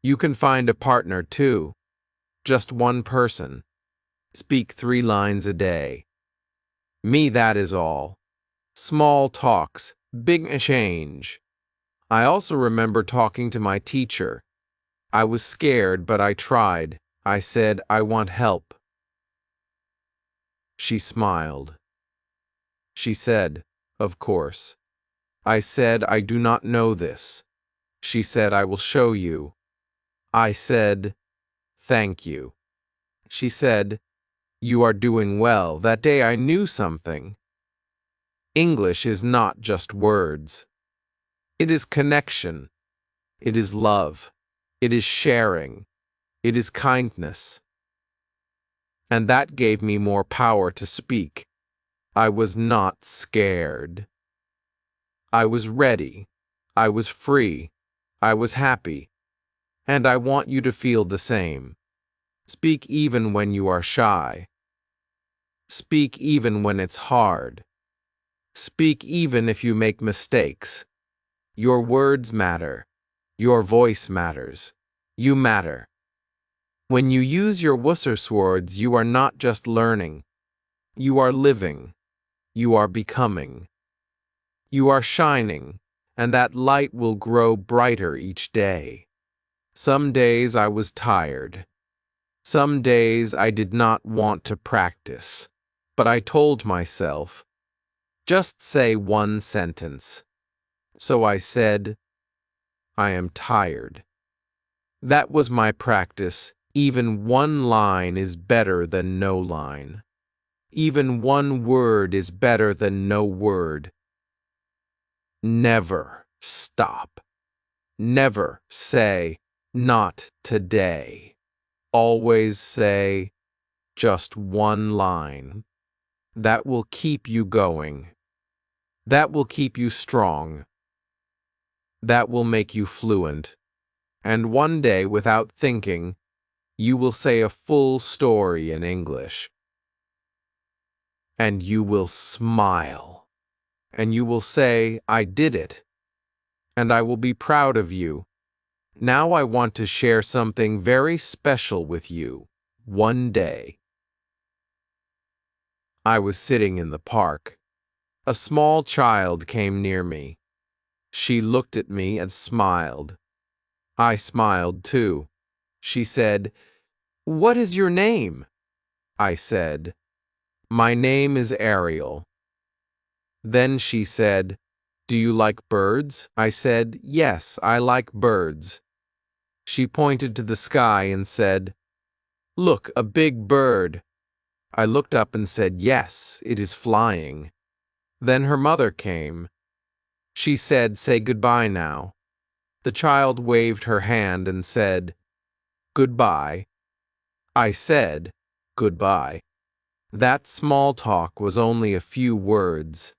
You can find a partner too. Just one person. Speak 3 lines a day. Me, that is all. Small talks, big change. I also remember talking to my teacher. I was scared, but I tried. I said, "I want help." She smiled. She said, "Of course." I said, "I do not know this." She said, "I will show you." I said, "Thank you." She said, "You are doing well." That day I knew something. English is not just words. It is connection. It is love. It is sharing. It is kindness. And that gave me more power to speak. I was not scared. I was ready. I was free. I was happy. And I want you to feel the same. Speak even when you are shy. Speak even when it's hard. Speak even if you make mistakes. Your words matter. Your voice matters. You matter. When you use your Worcester swords, you are not just learning. You are living. You are becoming. You are shining, and that light will grow brighter each day. Some days I was tired. Some days I did not want to practice, but I told myself, just say one sentence. So I said, I am tired. That was my practice. Even one line is better than no line. Even one word is better than no word. Never stop. Never say, not today. Always say, just one line. That will keep you going. That will keep you strong. That will make you fluent. And one day, without thinking, you will say a full story in English. And you will smile. And you will say, I did it. And I will be proud of you. Now I want to share something very special with you. One day, I was sitting in the park. A small child came near me. She looked at me and smiled. I smiled too. She said, "What is your name?" I said, "My name is Ariel." Then she said, "Do you like birds?" I said, "Yes, I like birds." She pointed to the sky and said, "Look, a big bird." I looked up and said, "Yes, it is flying." Then her mother came. She said, "Say goodbye now." The child waved her hand and said, "Goodbye." I said, "Goodbye." That small talk was only a few words,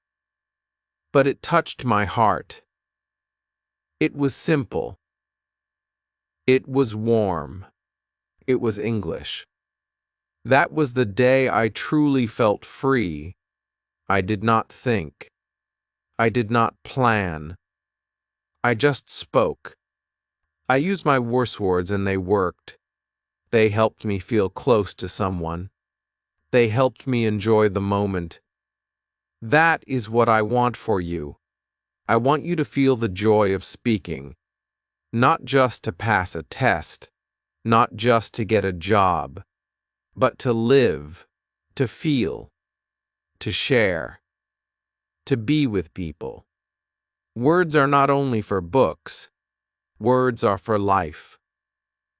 but it touched my heart. It was simple. It was warm. It was English. That was the day I truly felt free. I did not think. I did not plan. I just spoke. I used my worse words and they worked. They helped me feel close to someone. They helped me enjoy the moment. That is what I want for you. I want you to feel the joy of speaking, not just to pass a test, not just to get a job, but to live, to feel, to share, to be with people. Words are not only for books, words are for life.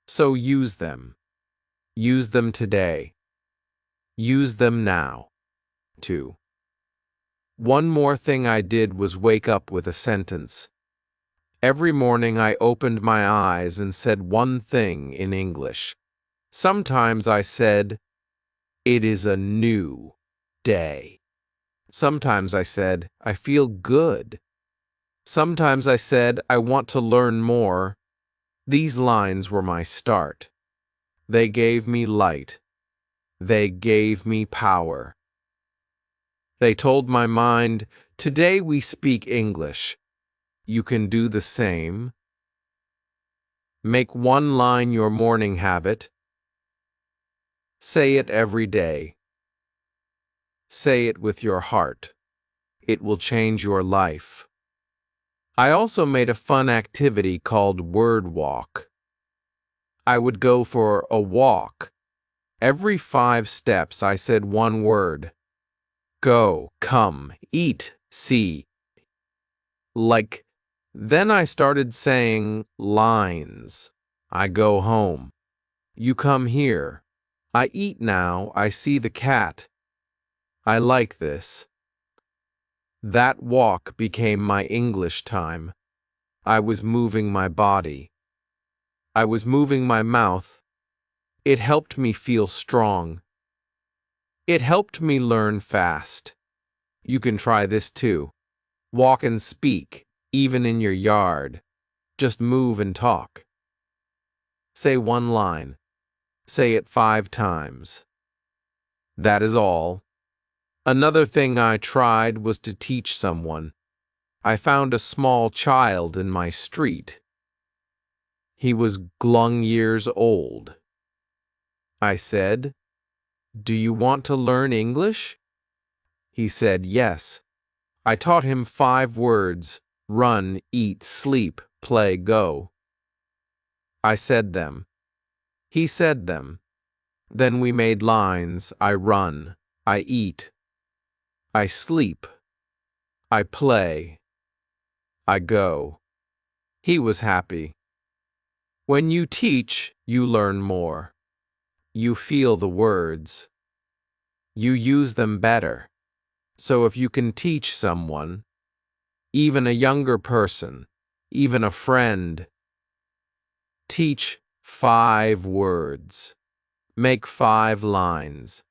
So use them. Use them today. Use them now. 2. One more thing I did was wake up with a sentence. Every morning I opened my eyes and said one thing in English. Sometimes I said, "It is a new day." Sometimes I said, "I feel good." Sometimes I said, "I want to learn more." These lines were my start. They gave me light. They gave me power. They told my mind, today we speak English. You can do the same. Make one line your morning habit. Say it every day. Say it with your heart. It will change your life. I also made a fun activity called Word Walk. I would go for a walk. Every 5 steps I said one word. Go, come, eat, see. Like, then I started saying lines. I go home. You come here. I eat now. I see the cat. I like this. That walk became my English time. I was moving my body. I was moving my mouth. It helped me feel strong. It helped me learn fast. You can try this too. Walk and speak, even in your yard. Just move and talk. Say one line. Say it 5 times. That is all. Another thing I tried was to teach someone. I found a small child in my street. He was glung years old. I said, "Do you want to learn English?" He said yes. I taught him 5 words: run, eat, sleep, play, go. I said them. He said them. Then we made lines. I run. I eat. I sleep. I play. I go. He was happy. When you teach, you learn more. You feel the words. You use them better. So if you can teach someone, even a younger person, even a friend, teach 5 words. Make 5 lines.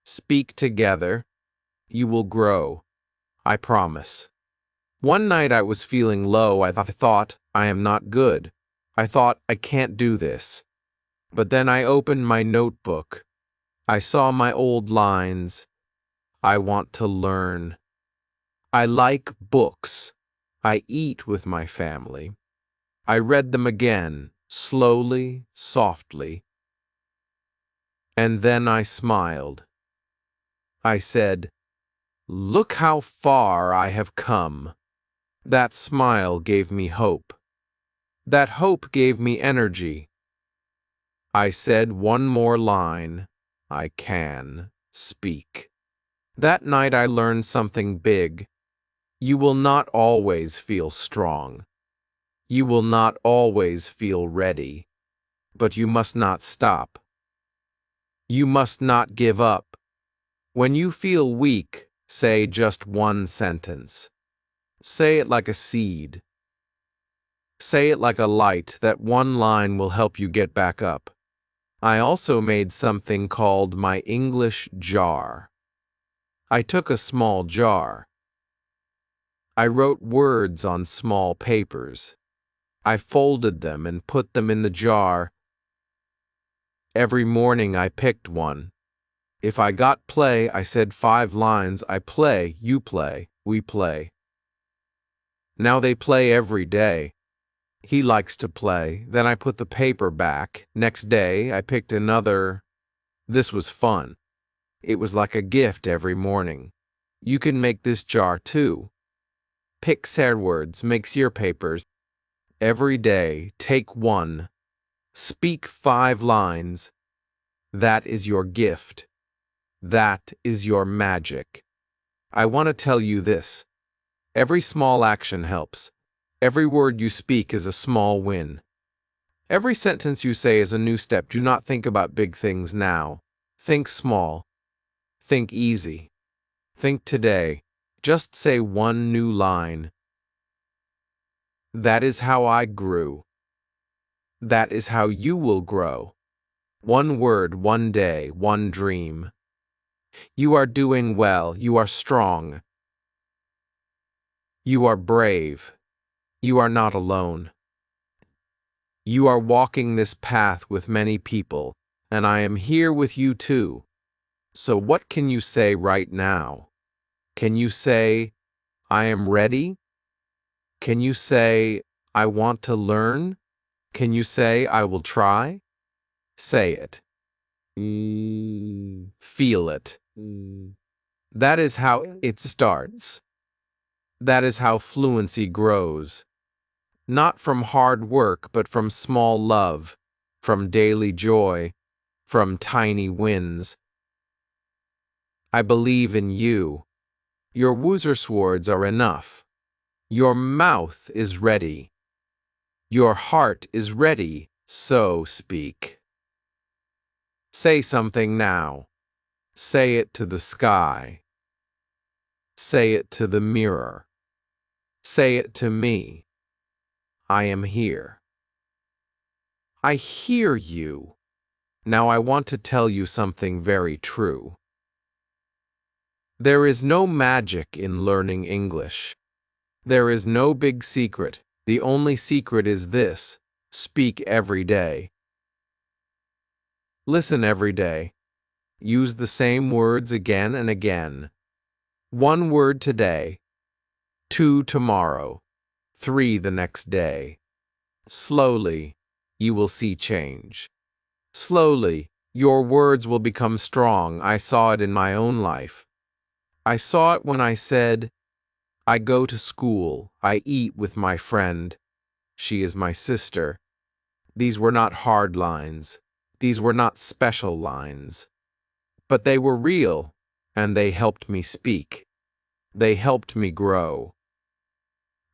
Speak together. You will grow. I promise. One night I was feeling low. I thought, I am not good. I thought, I can't do this. But then I opened my notebook. I saw my old lines. I want to learn. I like books. I eat with my family. I read them again, slowly, softly. And then I smiled. I said, look how far I have come. That smile gave me hope. That hope gave me energy. I said one more line. I can speak. That night I learned something big. You will not always feel strong. You will not always feel ready. But you must not stop. You must not give up. When you feel weak, say just one sentence. Say it like a seed. Say it like a light. That one line will help you get back up. I also made something called my English jar. I took a small jar. I wrote words on small papers. I folded them and put them in the jar. Every morning I picked one. If I got play, I said 5 lines. I play, you play, we play. Now they play every day. He likes to play. Then I put the paper back. Next day, I picked another. This was fun. It was like a gift every morning. You can make this jar too. Pick sad words, make sear papers. Every day, take one. Speak 5 lines. That is your gift. That is your magic. I want to tell you this. Every small action helps. Every word you speak is a small win. Every sentence you say is a new step. Do not think about big things now. Think small. Think easy. Think today. Just say one new line. That is how I grew. That is how you will grow. One word, one day, one dream. You are doing well. You are strong. You are brave. You are not alone. You are walking this path with many people, and I am here with you too. So what can you say right now? Can you say, I am ready? Can you say, I want to learn? Can you say, I will try? Say it. Feel it. That is how it starts. That is how fluency grows. Not from hard work, but from small love, from daily joy, from tiny wins. I believe in you. Your Wuzerswords are enough. Your mouth is ready. Your heart is ready, so speak. Say something now. Say it to the sky. Say it to the mirror. Say it to me. I am here. I hear you. Now I want to tell you something very true. There is no magic in learning English. There is no big secret. The only secret is this: speak every day. Listen every day. Use the same words again and again. 1 word today, 2 tomorrow, 3 the next day. Slowly, you will see change. Slowly, your words will become strong. I saw it in my own life. I saw it when I said, I go to school, I eat with my friend. She is my sister. These were not hard lines. These were not special lines. But they were real, and they helped me speak. They helped me grow.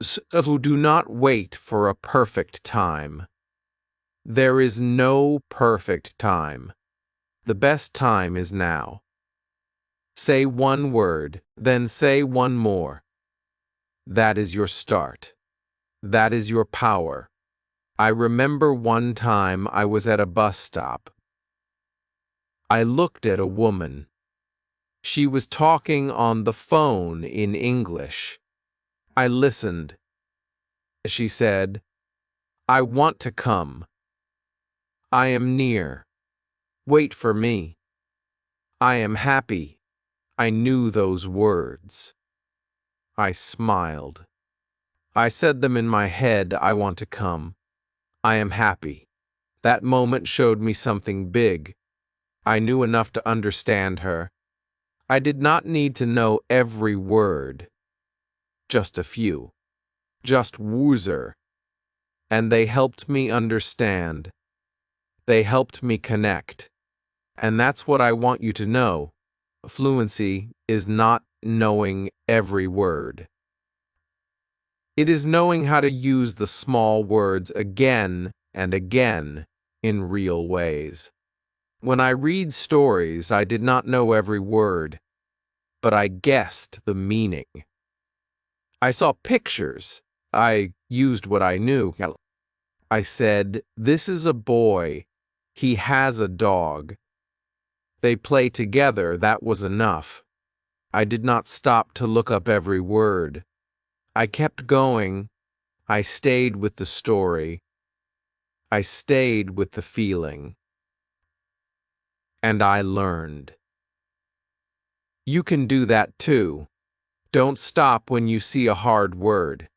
So do not wait for a perfect time. There is no perfect time. The best time is now. Say one word, then say one more. That is your start. That is your power. I remember one time I was at a bus stop. I looked at a woman. She was talking on the phone in English. I listened. She said, I want to come. I am near. Wait for me. I am happy. I knew those words. I smiled. I said them in my head, I want to come. I am happy. That moment showed me something big. I knew enough to understand her. I did not need to know every word. Just a few. Just woozer. And they helped me understand. They helped me connect. And that's what I want you to know. Fluency is not knowing every word. It is knowing how to use the small words again and again in real ways. When I read stories, I did not know every word, but I guessed the meaning. I saw pictures. I used what I knew. I said, this is a boy. He has a dog. They play together. That was enough. I did not stop to look up every word. I kept going. I stayed with the story. I stayed with the feeling. And I learned. You can do that too. Don't stop when you see a hard word.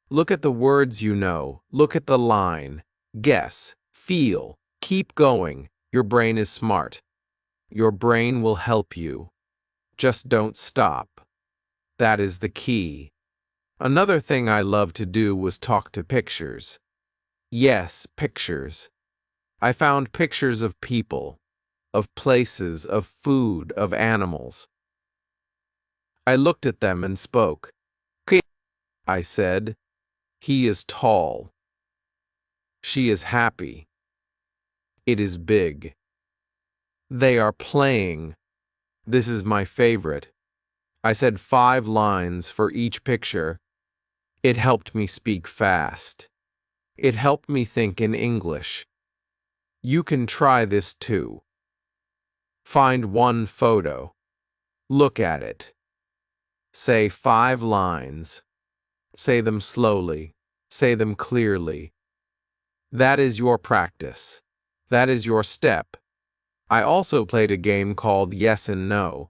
Look at the words you know. Look at the line. Guess. Feel. Keep going. Your brain is smart. Your brain will help you. Just don't stop. That is the key. Another thing I loved to do was talk to pictures. Yes, pictures. I found pictures of people, of places, of food, of animals. I looked at them and spoke. I said, he is tall. She is happy. It is big. They are playing. This is my favorite. I said 5 lines for each picture. It helped me speak fast. It helped me think in English. You can try this too. Find one photo. Look at it. Say 5 lines. Say them slowly. Say them clearly. That is your practice. That is your step. I also played a game called Yes and No.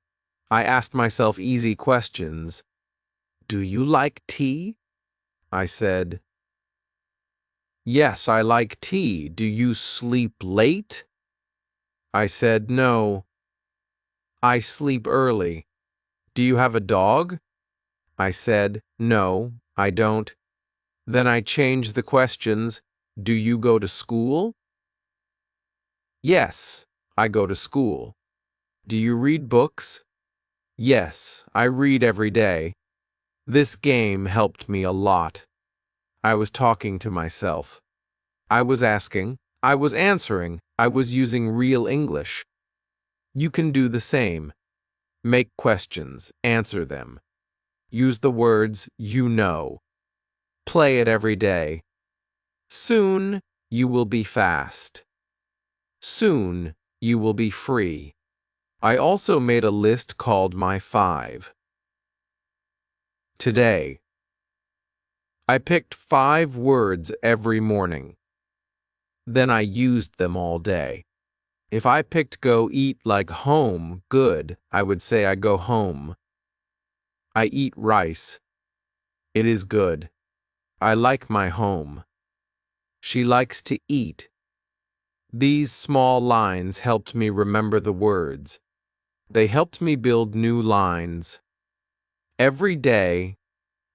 I asked myself easy questions. Do you like tea? I said, yes, I like tea. Do you sleep late? I said, no. I sleep early. Do you have a dog? I said, no, I don't. Then I changed the questions. Do you go to school? Yes, I go to school. Do you read books? Yes, I read every day. This game helped me a lot. I was talking to myself. I was asking. I was answering. I was using real English. You can do the same. Make questions. Answer them. Use the words you know. Play it every day. Soon, you will be fast. Soon, you will be free. I also made a list called My 5. Today, I picked 5 words every morning. Then I used them all day. If I picked go eat like home, good, I would say I go home. I eat rice. It is good. I like my home. She likes to eat. These small lines helped me remember the words. They helped me build new lines. Every day,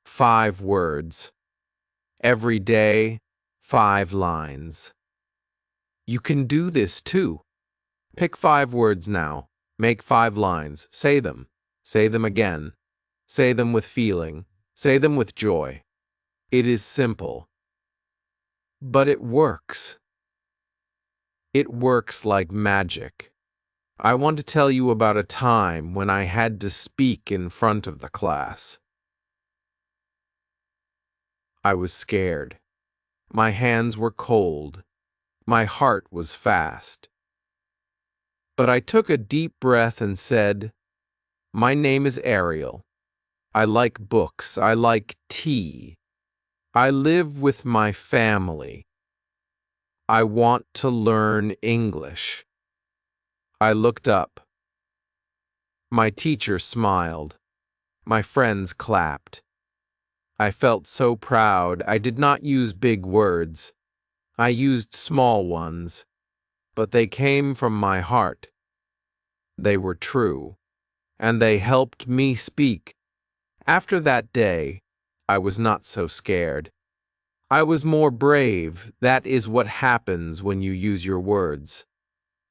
5 words. Every day, 5 lines. You can do this too. Pick 5 words now. Make 5 lines. Say them. Say them again. Say them with feeling. Say them with joy. It is simple. But it works. It works like magic. I want to tell you about a time when I had to speak in front of the class. I was scared. My hands were cold. My heart was fast. But I took a deep breath and said, "My name is Ariel. I like books. I like tea. I live with my family. I want to learn English." I looked up. My teacher smiled. My friends clapped. I felt so proud. I did not use big words. I used small ones, but they came from my heart. They were true, and they helped me speak. After that day, I was not so scared. I was more brave. That is what happens when you use your words.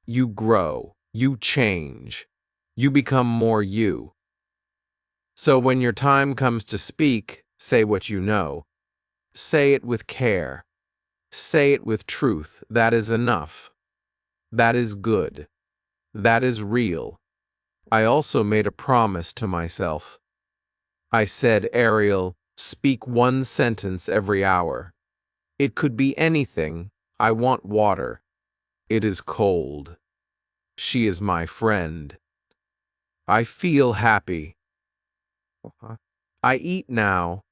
You grow, you change, you become more you. So when your time comes to speak, say what you know. Say it with care. Say it with truth. That is enough. That is good. That is real. I also made a promise to myself. I said, "Ariel, speak 1 sentence every hour. It could be anything. I want water. It is cold. She is my friend. I feel happy. I eat now."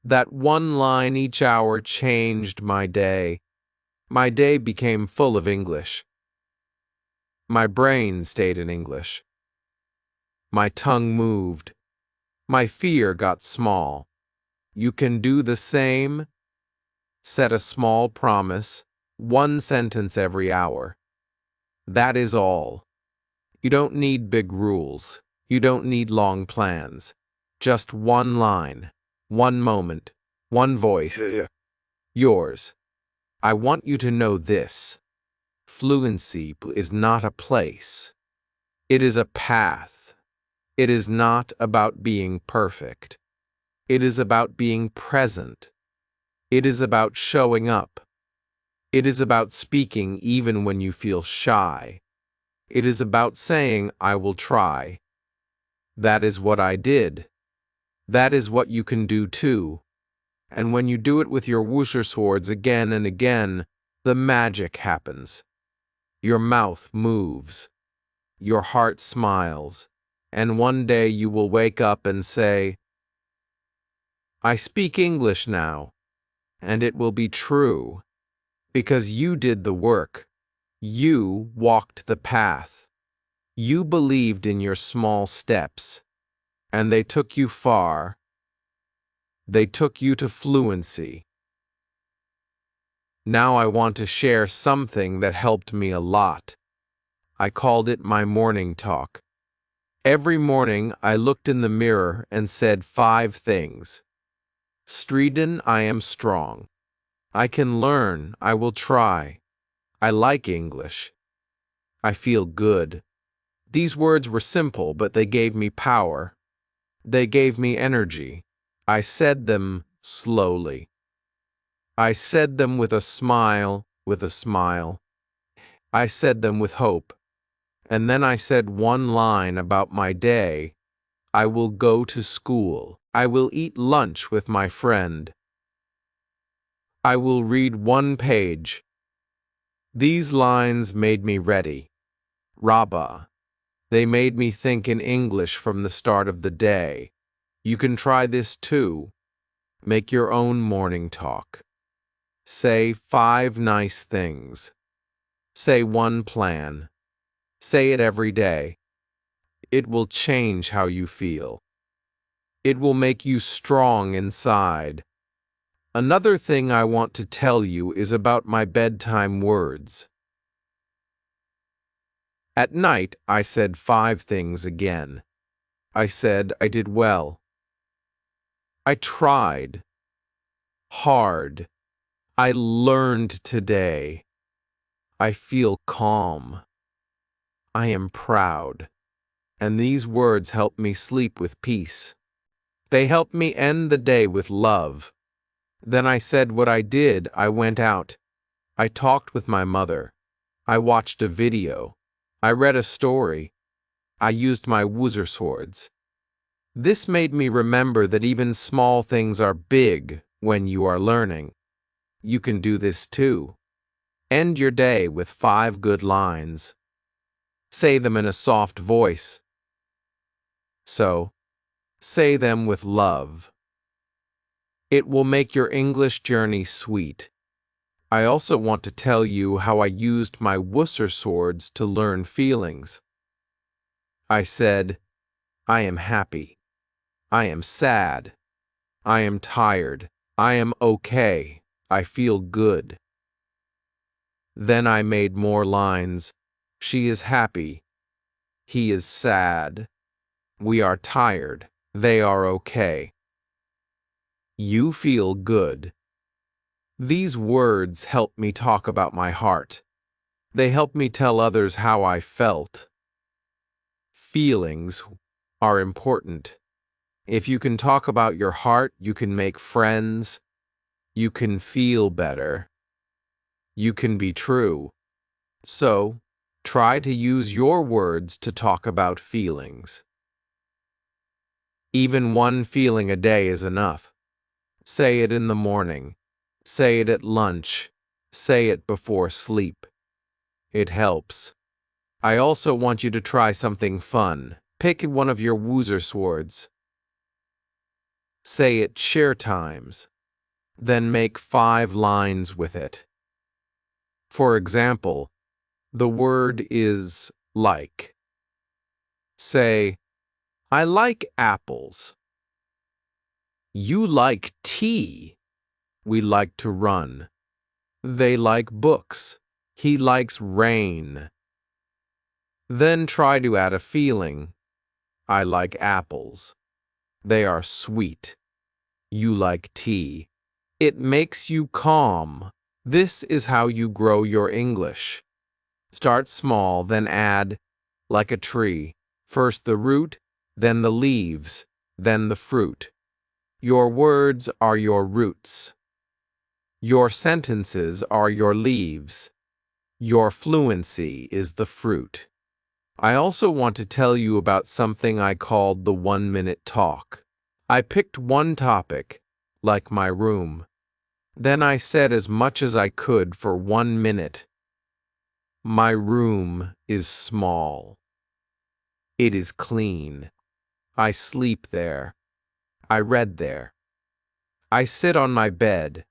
That 1 line each hour changed my day. My day became full of English. My brain stayed in English. My tongue moved. My fear got small. You can do the same. Set a small promise, 1 sentence every hour. That is all. You don't need big rules. You don't need long plans. Just 1 line, 1 moment, 1 voice. Yours. I want you to know this. Fluency is not a place. It is a path. It is not about being perfect. It is about being present. It is about showing up. It is about speaking even when you feel shy. It is about saying, "I will try." That is what I did. That is what you can do too. And when you do it with your wusher swords again and again, the magic happens. Your mouth moves. Your heart smiles. And one day you will wake up and say, "I speak English now." And it will be true. Because you did the work. You walked the path. You believed in your small steps. And they took you far. They took you to fluency. Now I want to share something that helped me a lot. I called it my morning talk. Every morning I looked in the mirror and said 5 things. Striden, I am strong. I can learn. I will try. I like English. I feel good. These words were simple, but they gave me power. They gave me energy. I said them slowly. I said them with a smile, I said them with hope. And then I said 1 line about my day. I will go to school. I will eat lunch with my friend. I will read 1 page. These lines made me ready. Rabba. They made me think in English from the start of the day. You can try this too. Make your own morning talk. Say 5 nice things. Say 1 plan. Say it every day. It will change how you feel. It will make you strong inside. Another thing I want to tell you is about my bedtime words. At night, I said 5 things again. I said I did well. I tried hard. I learned today. I feel calm. I am proud. And these words help me sleep with peace. They help me end the day with love. Then I said what I did. I went out. I talked with my mother. I watched a video. I read a story. I used my woozer swords. This made me remember that even small things are big when you are learning. You can do this too. End your day with 5 good lines. Say them in a soft voice. So, say them with love. It will make your English journey sweet. I also want to tell you how I used my woozer swords to learn feelings. I said, I am happy. I am sad. I am tired. I am okay. I feel good. Then I made more lines. She is happy. He is sad. We are tired. They are okay. You feel good. These words help me talk about my heart. They help me tell others how I felt. Feelings are important. If you can talk about your heart, you can make friends. You can feel better. You can be true. So, try to use your words to talk about feelings. Even one feeling a day is enough. Say it in the morning. Say it at lunch. Say it before sleep. It helps. I also want you to try something fun. Pick one of your woozer swords. Say it share times. Then make 5 lines with it. For example, the word is like. Say, I like apples. You like tea. We like to run. They like books. He likes rain. Then try to add a feeling. I like apples. They are sweet. You like tea. It makes you calm. This is how you grow your English. Start small, then add, like a tree. First the root, then the leaves, then the fruit. Your words are your roots. Your sentences are your leaves. Your fluency is the fruit. I also want to tell you about something I called the 1-minute talk. I picked one topic, like my room. Then I said as much as I could for 1 minute. My room is small. It is clean. I sleep there. I read there. I sit on my bed.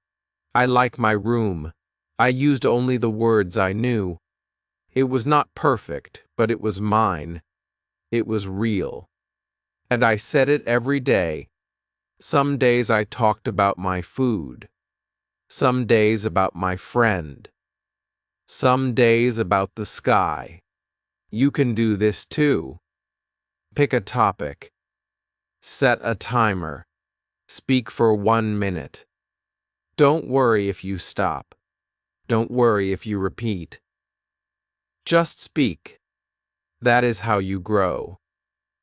I like my room. I used only the words I knew. It was not perfect, but it was mine. It was real. And I said it every day. Some days I talked about my food. Some days about my friend. Some days about the sky. You can do this too. Pick a topic. Set a timer. Speak for 1 minute. Don't worry if you stop. Don't worry if you repeat. Just speak. That is how you grow.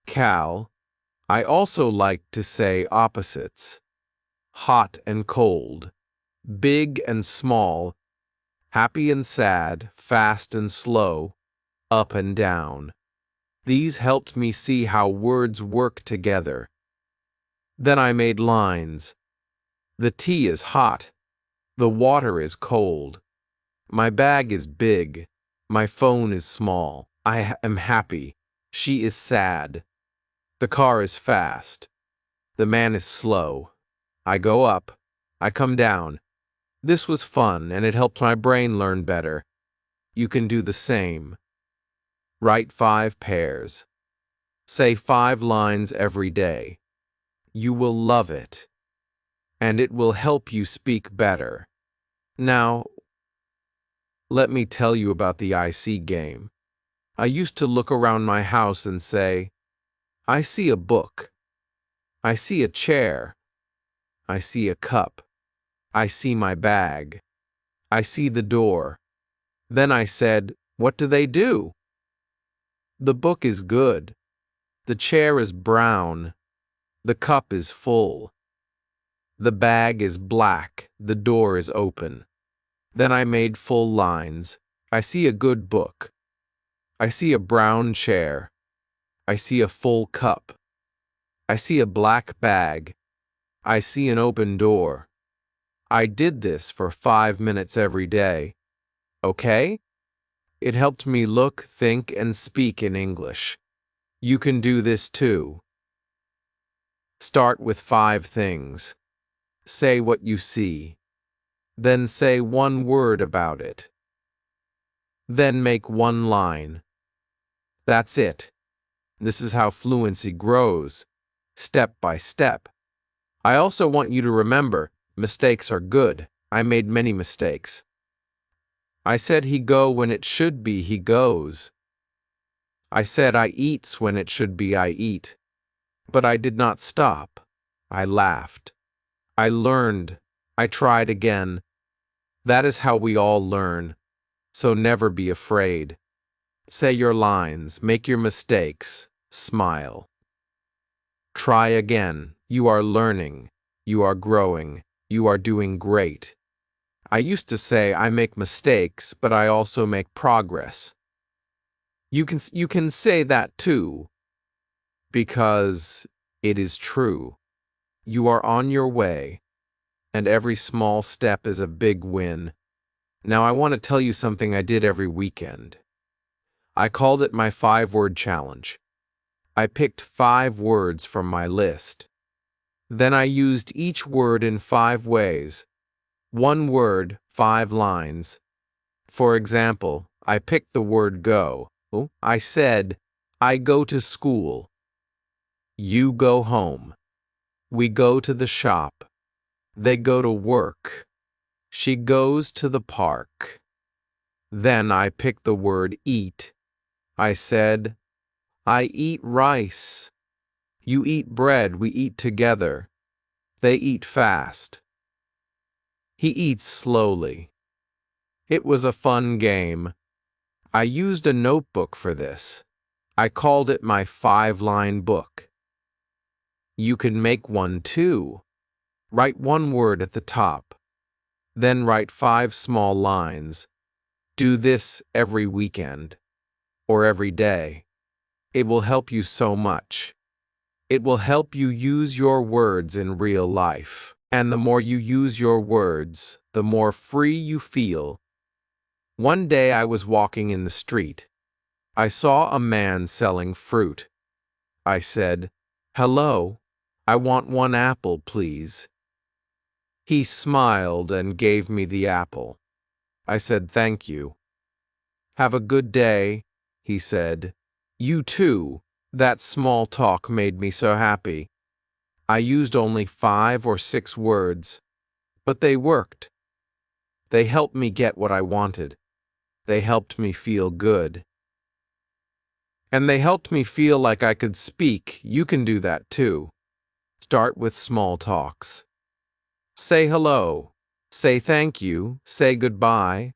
Cal, I also like to say opposites. Hot and cold. Big and small. Happy and sad. Fast and slow. Up and down. These helped me see how words work together. Then I made lines. The tea is hot. The water is cold. My bag is big. My phone is small. I am happy. She is sad. The car is fast. The man is slow. I go up. I come down. This was fun, and it helped my brain learn better. You can do the same. Write 5 pairs. Say 5 lines every day. You will love it, and it will help you speak better. Now, let me tell you about the I see game. I used to look around my house and say, I see a book. I see a chair. I see a cup. I see my bag. I see the door. Then I said, "What do they do?" The book is good. The chair is brown. The cup is full. The bag is black. The door is open. Then I made full lines. I see a good book. I see a brown chair. I see a full cup. I see a black bag. I see an open door. I did this for 5 minutes every day. Okay? It helped me look, think, and speak in English. You can do this too. Start with 5 things. Say what you see. Then say 1 word about it. Then make 1 line. That's it. This is how fluency grows, step by step. I also want you to remember, mistakes are good. I made many mistakes. I said he go when it should be he goes. I said I eats when it should be I eat. But I did not stop. I laughed. I learned. I tried again. That is how we all learn. So never be afraid. Say your lines, make your mistakes, smile. Try again. You are learning. You are growing. You are doing great. I used to say I make mistakes, but I also make progress. You can say that too, because it is true. You are on your way, and every small step is a big win. Now I want to tell you something I did every weekend. I called it my 5-word challenge. I picked 5 words from my list. Then I used each word in 5 ways. 1 word, 5 lines. For example, I picked the word go. I said, I go to school. You go home. We go to the shop. They go to work. She goes to the park. Then I picked the word eat. I said, I eat rice. You eat bread, we eat together. They eat fast. He eats slowly. It was a fun game. I used a notebook for this. I called it my 5-line book. You can make one too. Write 1 word at the top. Then write 5 small lines. Do this every weekend or every day. It will help you so much. It will help you use your words in real life. And the more you use your words, the more free you feel. One day I was walking in the street. I saw a man selling fruit. I said, "Hello, I want 1 apple, please." He smiled and gave me the apple. I said, "Thank you." "Have a good day," he said. "You too." That small talk made me so happy. I used only 5 or 6 words, but they worked. They helped me get what I wanted. They helped me feel good. And they helped me feel like I could speak. You can do that too. Start with small talks. Say hello. Say thank you. Say goodbye.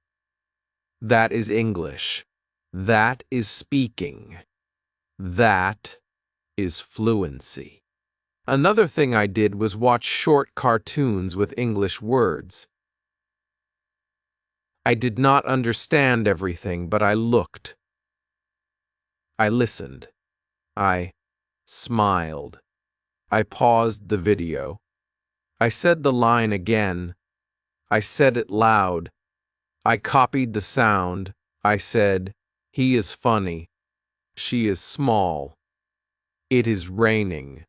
That is English. That is speaking. That is fluency. Another thing I did was watch short cartoons with English words. I did not understand everything, but I looked. I listened. I smiled. I paused the video. I said the line again. I said it loud. I copied the sound. I said, "He is funny. She is small. It is raining.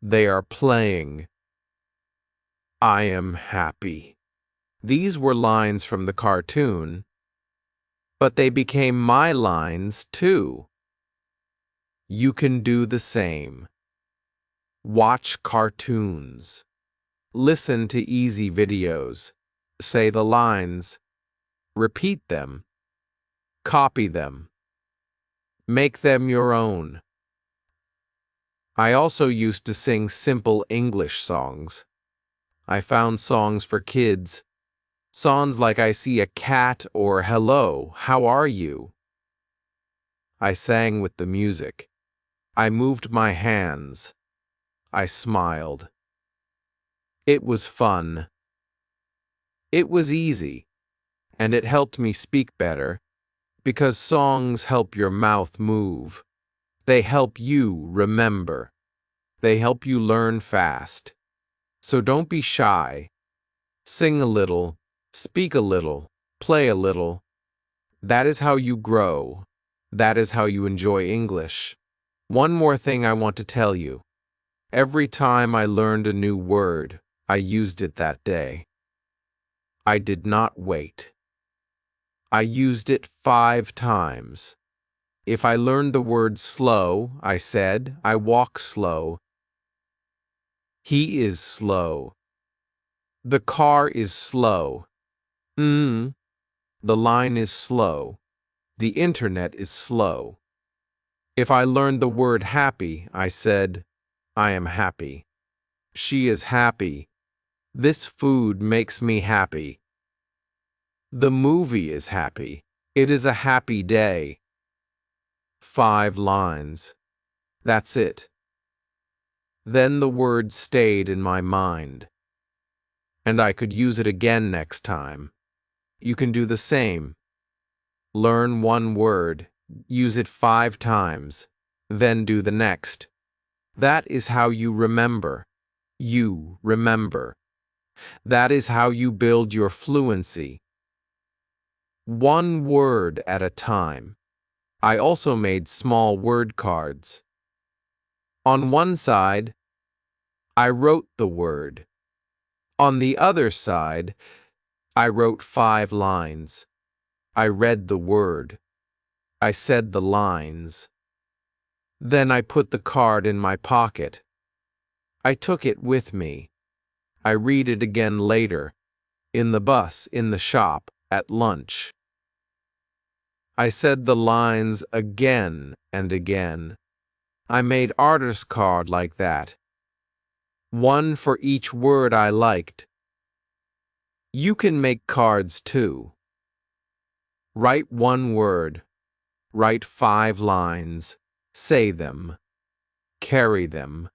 They are playing. I am happy." These were lines from the cartoon, but they became my lines too. You can do the same. Watch cartoons. Listen to easy videos. Say the lines. Repeat them. Copy them. Make them your own. I also used to sing simple English songs. I found songs for kids. Songs like I see a cat or hello, how are you? I sang with the music. I moved my hands. I smiled. It was fun. It was easy. And it helped me speak better, because songs help your mouth move. They help you remember. They help you learn fast. So don't be shy. Sing a little, speak a little, play a little. That is how you grow. That is how you enjoy English. One more thing I want to tell you. Every time I learned a new word, I used it that day. I did not wait. I used it 5 times. If I learned the word slow, I said, I walk slow. He is slow. The car is slow. The line is slow. The internet is slow. If I learned the word happy, I said, I am happy. She is happy. This food makes me happy. The movie is happy. It is a happy day. 5 lines. That's it. Then the word stayed in my mind. And I could use it again next time. You can do the same. Learn one word, use it 5 times, then do the next. That is how you remember. You remember. That is how you build your fluency. One word at a time. I also made small word cards. On one side, I wrote the word. On the other side, I wrote 5 lines. I read the word. I said the lines. Then I put the card in my pocket. I took it with me. I read it again later, in the bus, in the shop, at lunch. I said the lines again and again. I made artist card like that. One for each word I liked. You can make cards too. Write one word. Write 5 lines. Say them. Carry them.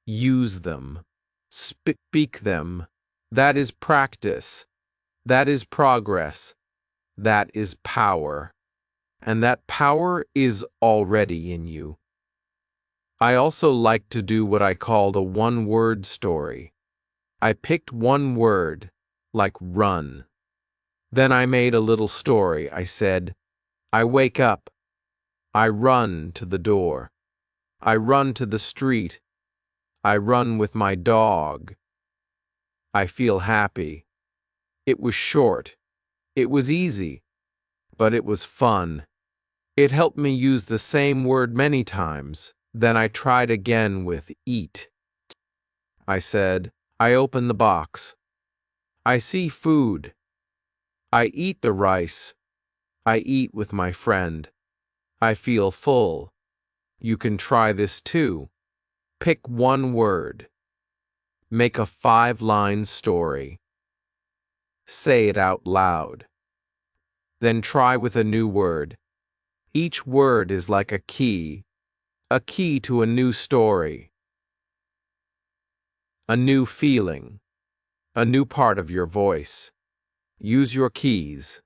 Use them. Speak them. That is practice. That is progress. That is power. And that power is already in you. I also like to do what I called a one-word story. I picked one word, like run. Then I made a little story. I said, I wake up. I run to the door. I run to the street. I run with my dog. I feel happy. It was short. It was easy. But it was fun. It helped me use the same word many times. Then I tried again with eat. I said, I open the box. I see food. I eat the rice. I eat with my friend. I feel full. You can try this too. Pick one word. Make a 5-line story. Say it out loud. Then try with a new word. Each word is like a key to a new story, a new feeling, a new part of your voice. Use your keys.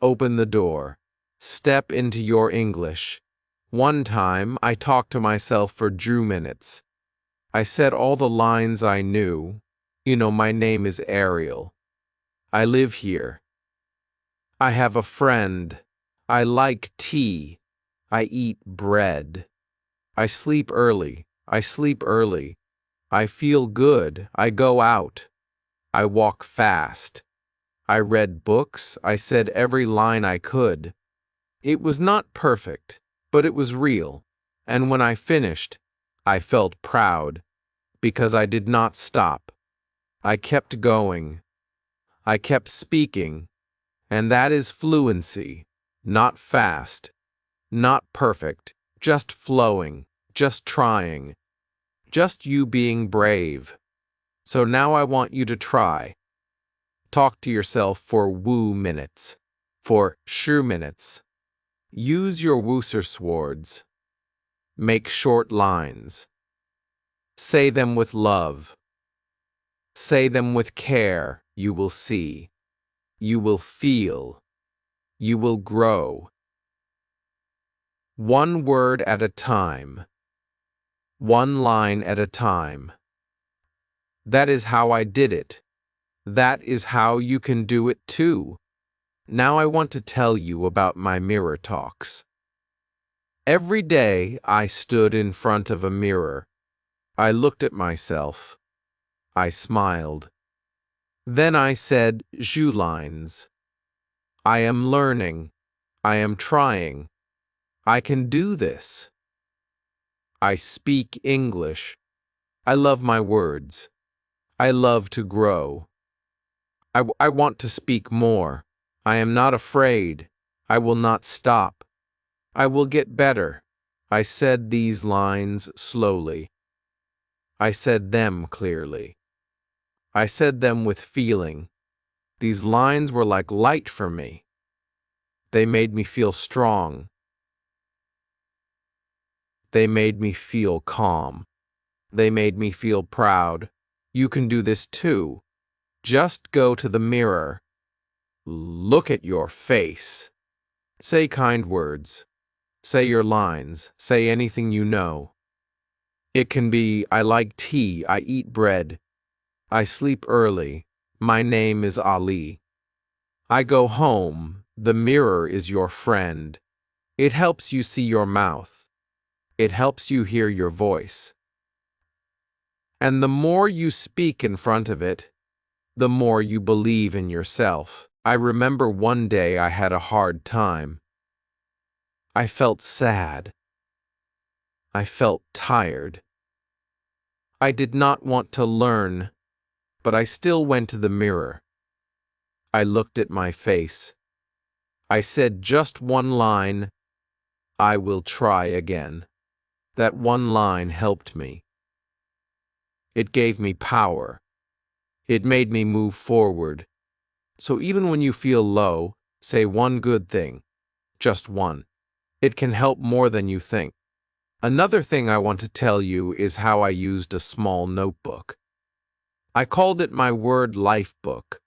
Open the door. Step into your English. One time, I talked to myself for 2 minutes. I said all the lines I knew. My name is Ariel. I live here. I have a friend. I like tea. I eat bread. I sleep early. I sleep early. I feel good. I go out. I walk fast. I read books. I said every line I could. It was not perfect, but it was real. And when I finished, I felt proud, because I did not stop. I kept going. I kept speaking. And that is fluency. Not fast. Not perfect. Just flowing. Just trying. Just you being brave. So now I want you to try. Talk to yourself for woo minutes, for shu minutes. Use your woosers. Make short lines. Say them with love. Say them with care. You will see. You will feel. You will grow. One word at a time. One line at a time. That is how I did it. That is how you can do it too. Now I want to tell you about my mirror talks. Every day I stood in front of a mirror. I looked at myself. I smiled. Then I said "Zhu lines." I am learning. I am trying. I can do this. I speak English. I love my words. I love to grow. I want to speak more. I am not afraid. I will not stop. I will get better. I said these lines slowly. I said them clearly. I said them with feeling. These lines were like light for me. They made me feel strong. They made me feel calm. They made me feel proud. You can do this too. Just go to the mirror. Look at your face. Say kind words. Say your lines. Say anything you know. It can be, I like tea, I eat bread. I sleep early. My name is Ali. I go home. The mirror is your friend. It helps you see your mouth. It helps you hear your voice. And the more you speak in front of it, the more you believe in yourself. I remember one day I had a hard time. I felt sad. I felt tired. I did not want to learn, but I still went to the mirror. I looked at my face. I said just one line, I will try again. That one line helped me. It gave me power. It made me move forward. So even when you feel low, say one good thing. Just one. It can help more than you think. Another thing I want to tell you is how I used a small notebook. I called it my word life book.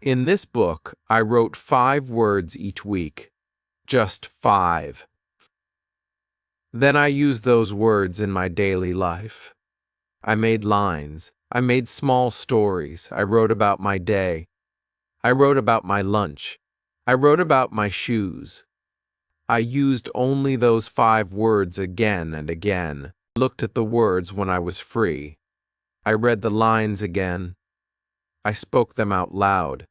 In this book, I wrote 5 words each week. Just 5. Then I used those words in my daily life. I made lines. I made small stories. I wrote about my day. I wrote about my lunch. I wrote about my shoes. I used only those 5 words again and again. I looked at the words when I was free. I read the lines again. I spoke them out loud.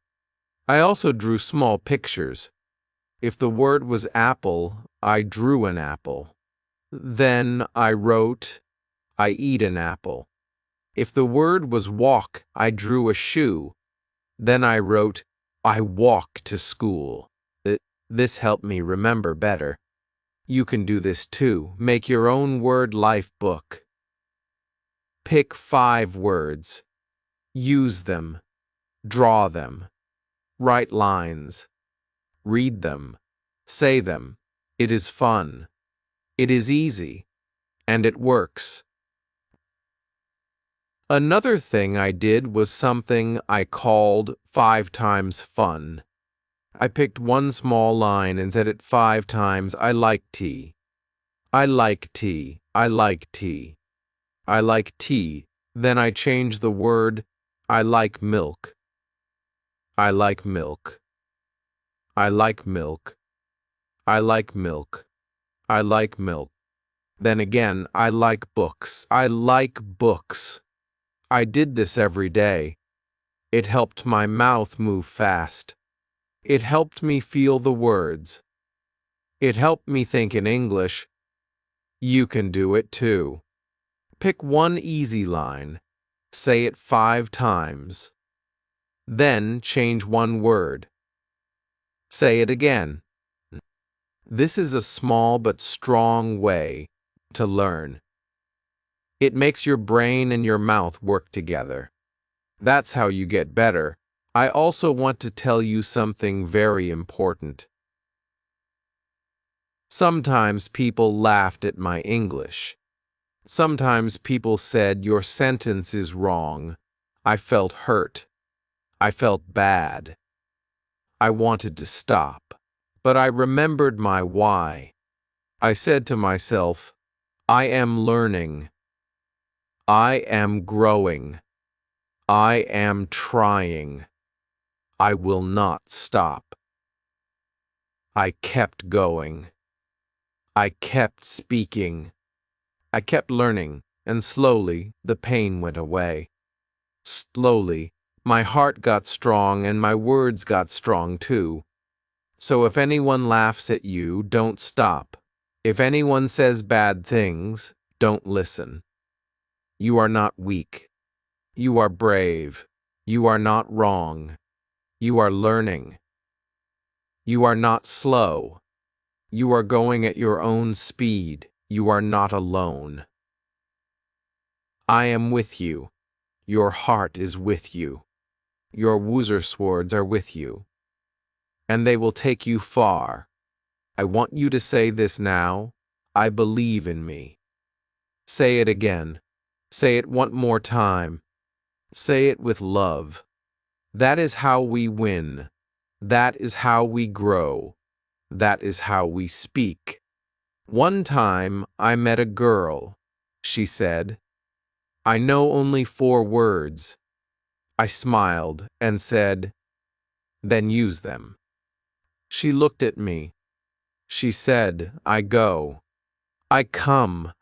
I also drew small pictures. If the word was apple, I drew an apple. Then I wrote, I eat an apple. If the word was walk, I drew a shoe. Then I wrote, I walk to school. This helped me remember better. You can do this too. Make your own word life book. Pick 5 words. Use them. Draw them. Write lines. Read them. Say them. It is fun. It is easy. And it works. Another thing I did was something I called 5 times fun. I picked one small line and said it 5 times. I like tea. I like tea. I like tea. I like tea. Then I changed the word. I like milk. I like milk. I like milk. I like milk. I like milk. Then again, I like books. I like books. I did this every day. It helped my mouth move fast. It helped me feel the words. It helped me think in English. You can do it too. Pick one easy line. Say it 5 times. Then change one word. Say it again. This is a small but strong way to learn. It makes your brain and your mouth work together. That's how you get better. I also want to tell you something very important. Sometimes people laughed at my English. Sometimes people said your sentence is wrong. I felt hurt. I felt bad. I wanted to stop. But I remembered my why. I said to myself, I am learning. I am growing. I am trying. I will not stop. I kept going. I kept speaking. I kept learning, and slowly the pain went away. Slowly, my heart got strong and my words got strong too. So if anyone laughs at you, don't stop. If anyone says bad things, don't listen. You are not weak. You are brave. You are not wrong. You are learning. You are not slow. You are going at your own speed. You are not alone. I am with you. Your heart is with you. Your woozer swords are with you. And they will take you far. I want you to say this now. I believe in me. Say it again. Say it one more time. Say it with love. That is how we win. That is how we grow. That is how we speak. One time I met a girl. She said, I know only 4 words. I smiled and said, then use them. She looked at me. She said, I go. I come.